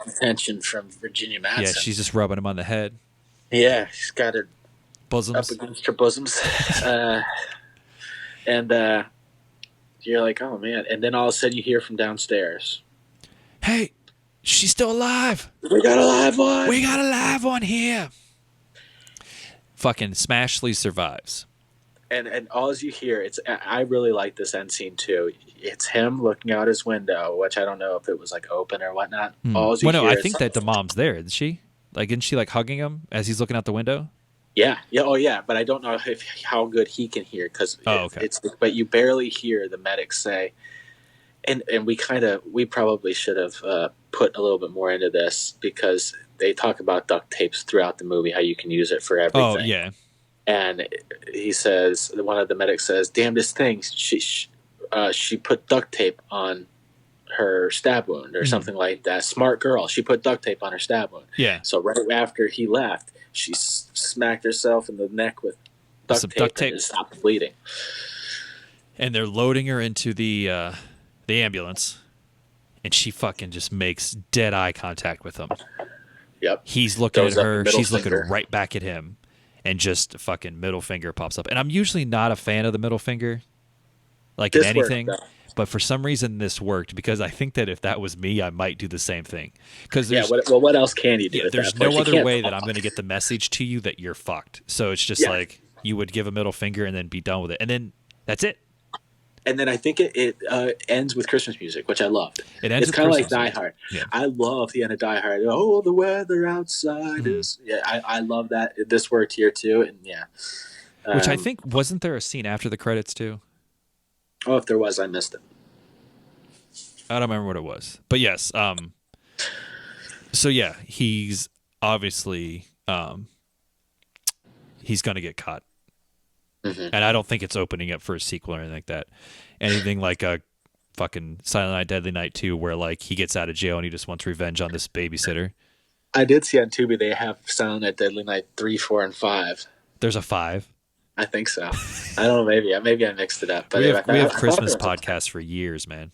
attention from Virginia Madsen. Yeah, she's just rubbing him on the head. Yeah, she's got her bosoms up against her bosoms, and you're like, oh man! And then all of a sudden you hear from downstairs, "Hey, she's still alive. We got a live one. We got a live one here." fucking Smashly survives. And all you hear, I really like this end scene too. It's him looking out his window, which I don't know if it was like open or whatnot. All you hear I is, think that the mom's there, isn't she? Like, isn't she like hugging him as he's looking out the window? yeah, oh yeah, but I don't know how good he can hear because okay. but you barely hear the medics say, and we probably should have put a little bit more into this because they talk about duct tapes throughout the movie, how you can use it for everything. Oh yeah. And he says, one of the medics says, "Damnedest thing, she put duct tape on her stab wound or something like that. Smart girl. She put duct tape on her stab wound." Yeah. So right after he left, she smacked herself in the neck with duct tape and stopped bleeding. And they're loading her into the ambulance, and she fucking just makes dead eye contact with him. Yep. He's looking at her. She's looking right back at him. And just fucking middle finger pops up. And I'm usually not a fan of the middle finger, like in anything. But for some reason, this worked because I think that if that was me, I might do the same thing. Because what else can you do? Yeah, there's no other way that I'm going to get the message to you that you're fucked. So it's just like you would give a middle finger and then be done with it, and then that's it. And then I think it ends with Christmas music, which I loved. It's kind of like Die Hard. Yeah. I love the end of Die Hard. Oh, the weather outside is. Yeah, I love that. This worked here too, and yeah. Which I think wasn't there a scene after the credits too? Oh, if there was, I missed it. I don't remember what it was, but yes. So yeah, he's obviously he's going to get caught. Mm-hmm. And I don't think it's opening up for a sequel or anything like that. Anything like a fucking Silent Night, Deadly Night 2 where like he gets out of jail and he just wants revenge on this babysitter. I did see on Tubi they have Silent Night, Deadly Night 3, 4, and 5. There's a 5? I think so. I don't know, maybe I mixed it up. But we have Christmas podcasts for years, man.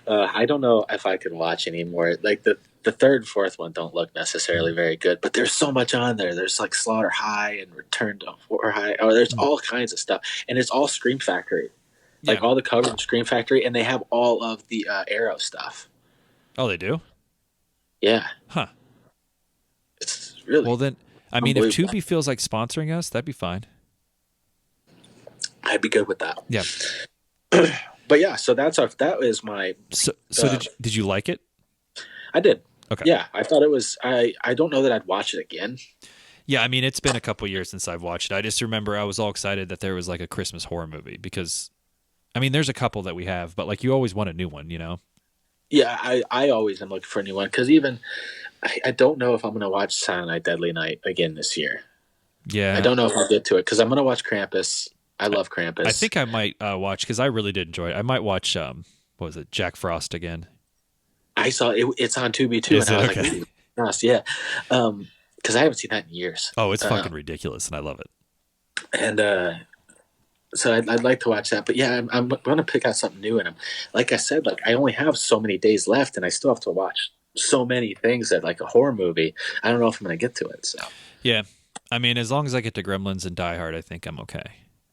I don't know if I could watch anymore. Like the third and fourth one don't look necessarily very good, but there's so much on there. There's like Slaughter High and Return to War High. Oh, there's all kinds of stuff, and it's all Scream Factory. Like all the covers of Scream Factory, and they have all of the Arrow stuff. Oh, they do? Yeah. Huh. It's really well. Then I mean, if Tubi feels like sponsoring us, that'd be fine. I'd be good with that. Yeah. But yeah, so that is my. So did you like it? I did. Okay. Yeah, I thought it was. I don't know that I'd watch it again. Yeah, I mean, it's been a couple years since I've watched it. I just remember I was all excited that there was like a Christmas horror movie because, I mean, there's a couple that we have, but like you always want a new one, you know? Yeah, I always am looking for a new one because even I don't know if I'm going to watch Silent Night, Deadly Night again this year. Yeah. I don't know if I'll get to it because I'm going to watch Krampus. I love Krampus. I think I might watch because I really did enjoy it. I might watch what was it, Jack Frost again? I saw it. It's on Tubi too, and I was okay? Like, Frost, yeah, because I haven't seen that in years. Oh, it's fucking ridiculous, and I love it. And so I'd like to watch that, but yeah, I'm going to pick out something new. And like I said, like I only have so many days left, and I still have to watch so many things that like a horror movie. I don't know if I'm going to get to it. So yeah, I mean, as long as I get to Gremlins and Die Hard, I think I'm okay.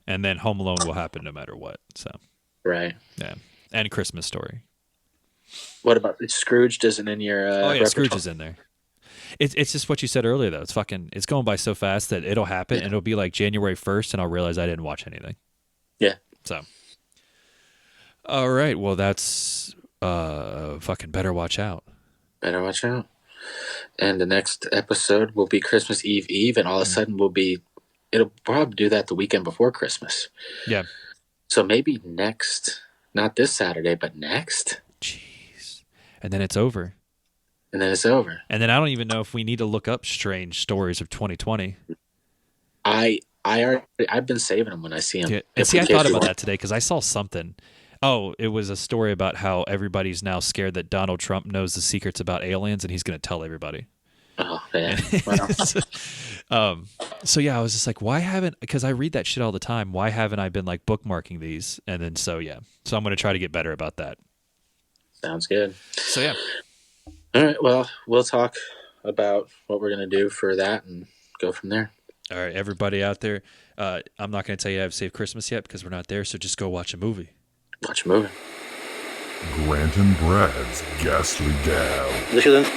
And then Home Alone will happen no matter what. So right, yeah, and Christmas Story. What about Scrooged? Isn't in your? Oh yeah, Scrooge is in there. It's just what you said earlier though. It's going by so fast that it'll happen and it'll be like January 1st, and I'll realize I didn't watch anything. Yeah. So. All right. Well, that's fucking better watch out. Better watch out. And the next episode will be Christmas Eve, and all of a sudden it'll probably do that the weekend before Christmas. Yeah. So maybe not this Saturday, but next. Jeez. And then it's over. And then it's over. And then I don't even know if we need to look up strange stories of 2020. I've been saving them when I see them. Yeah. And see, I thought about that today because I saw something. Oh, it was a story about how everybody's now scared that Donald Trump knows the secrets about aliens and he's going to tell everybody. Oh, man. So yeah, I was just like, because I read that shit all the time. Why haven't I been like bookmarking these? And then, so I'm going to try to get better about that. Sounds good. So yeah. All right. Well, we'll talk about what we're going to do for that and go from there. All right. Everybody out there, I'm not going to tell you I have Save Christmas yet because we're not there. So just go watch a movie. Watch a movie. Grant and Brad's Ghastly Gal. This is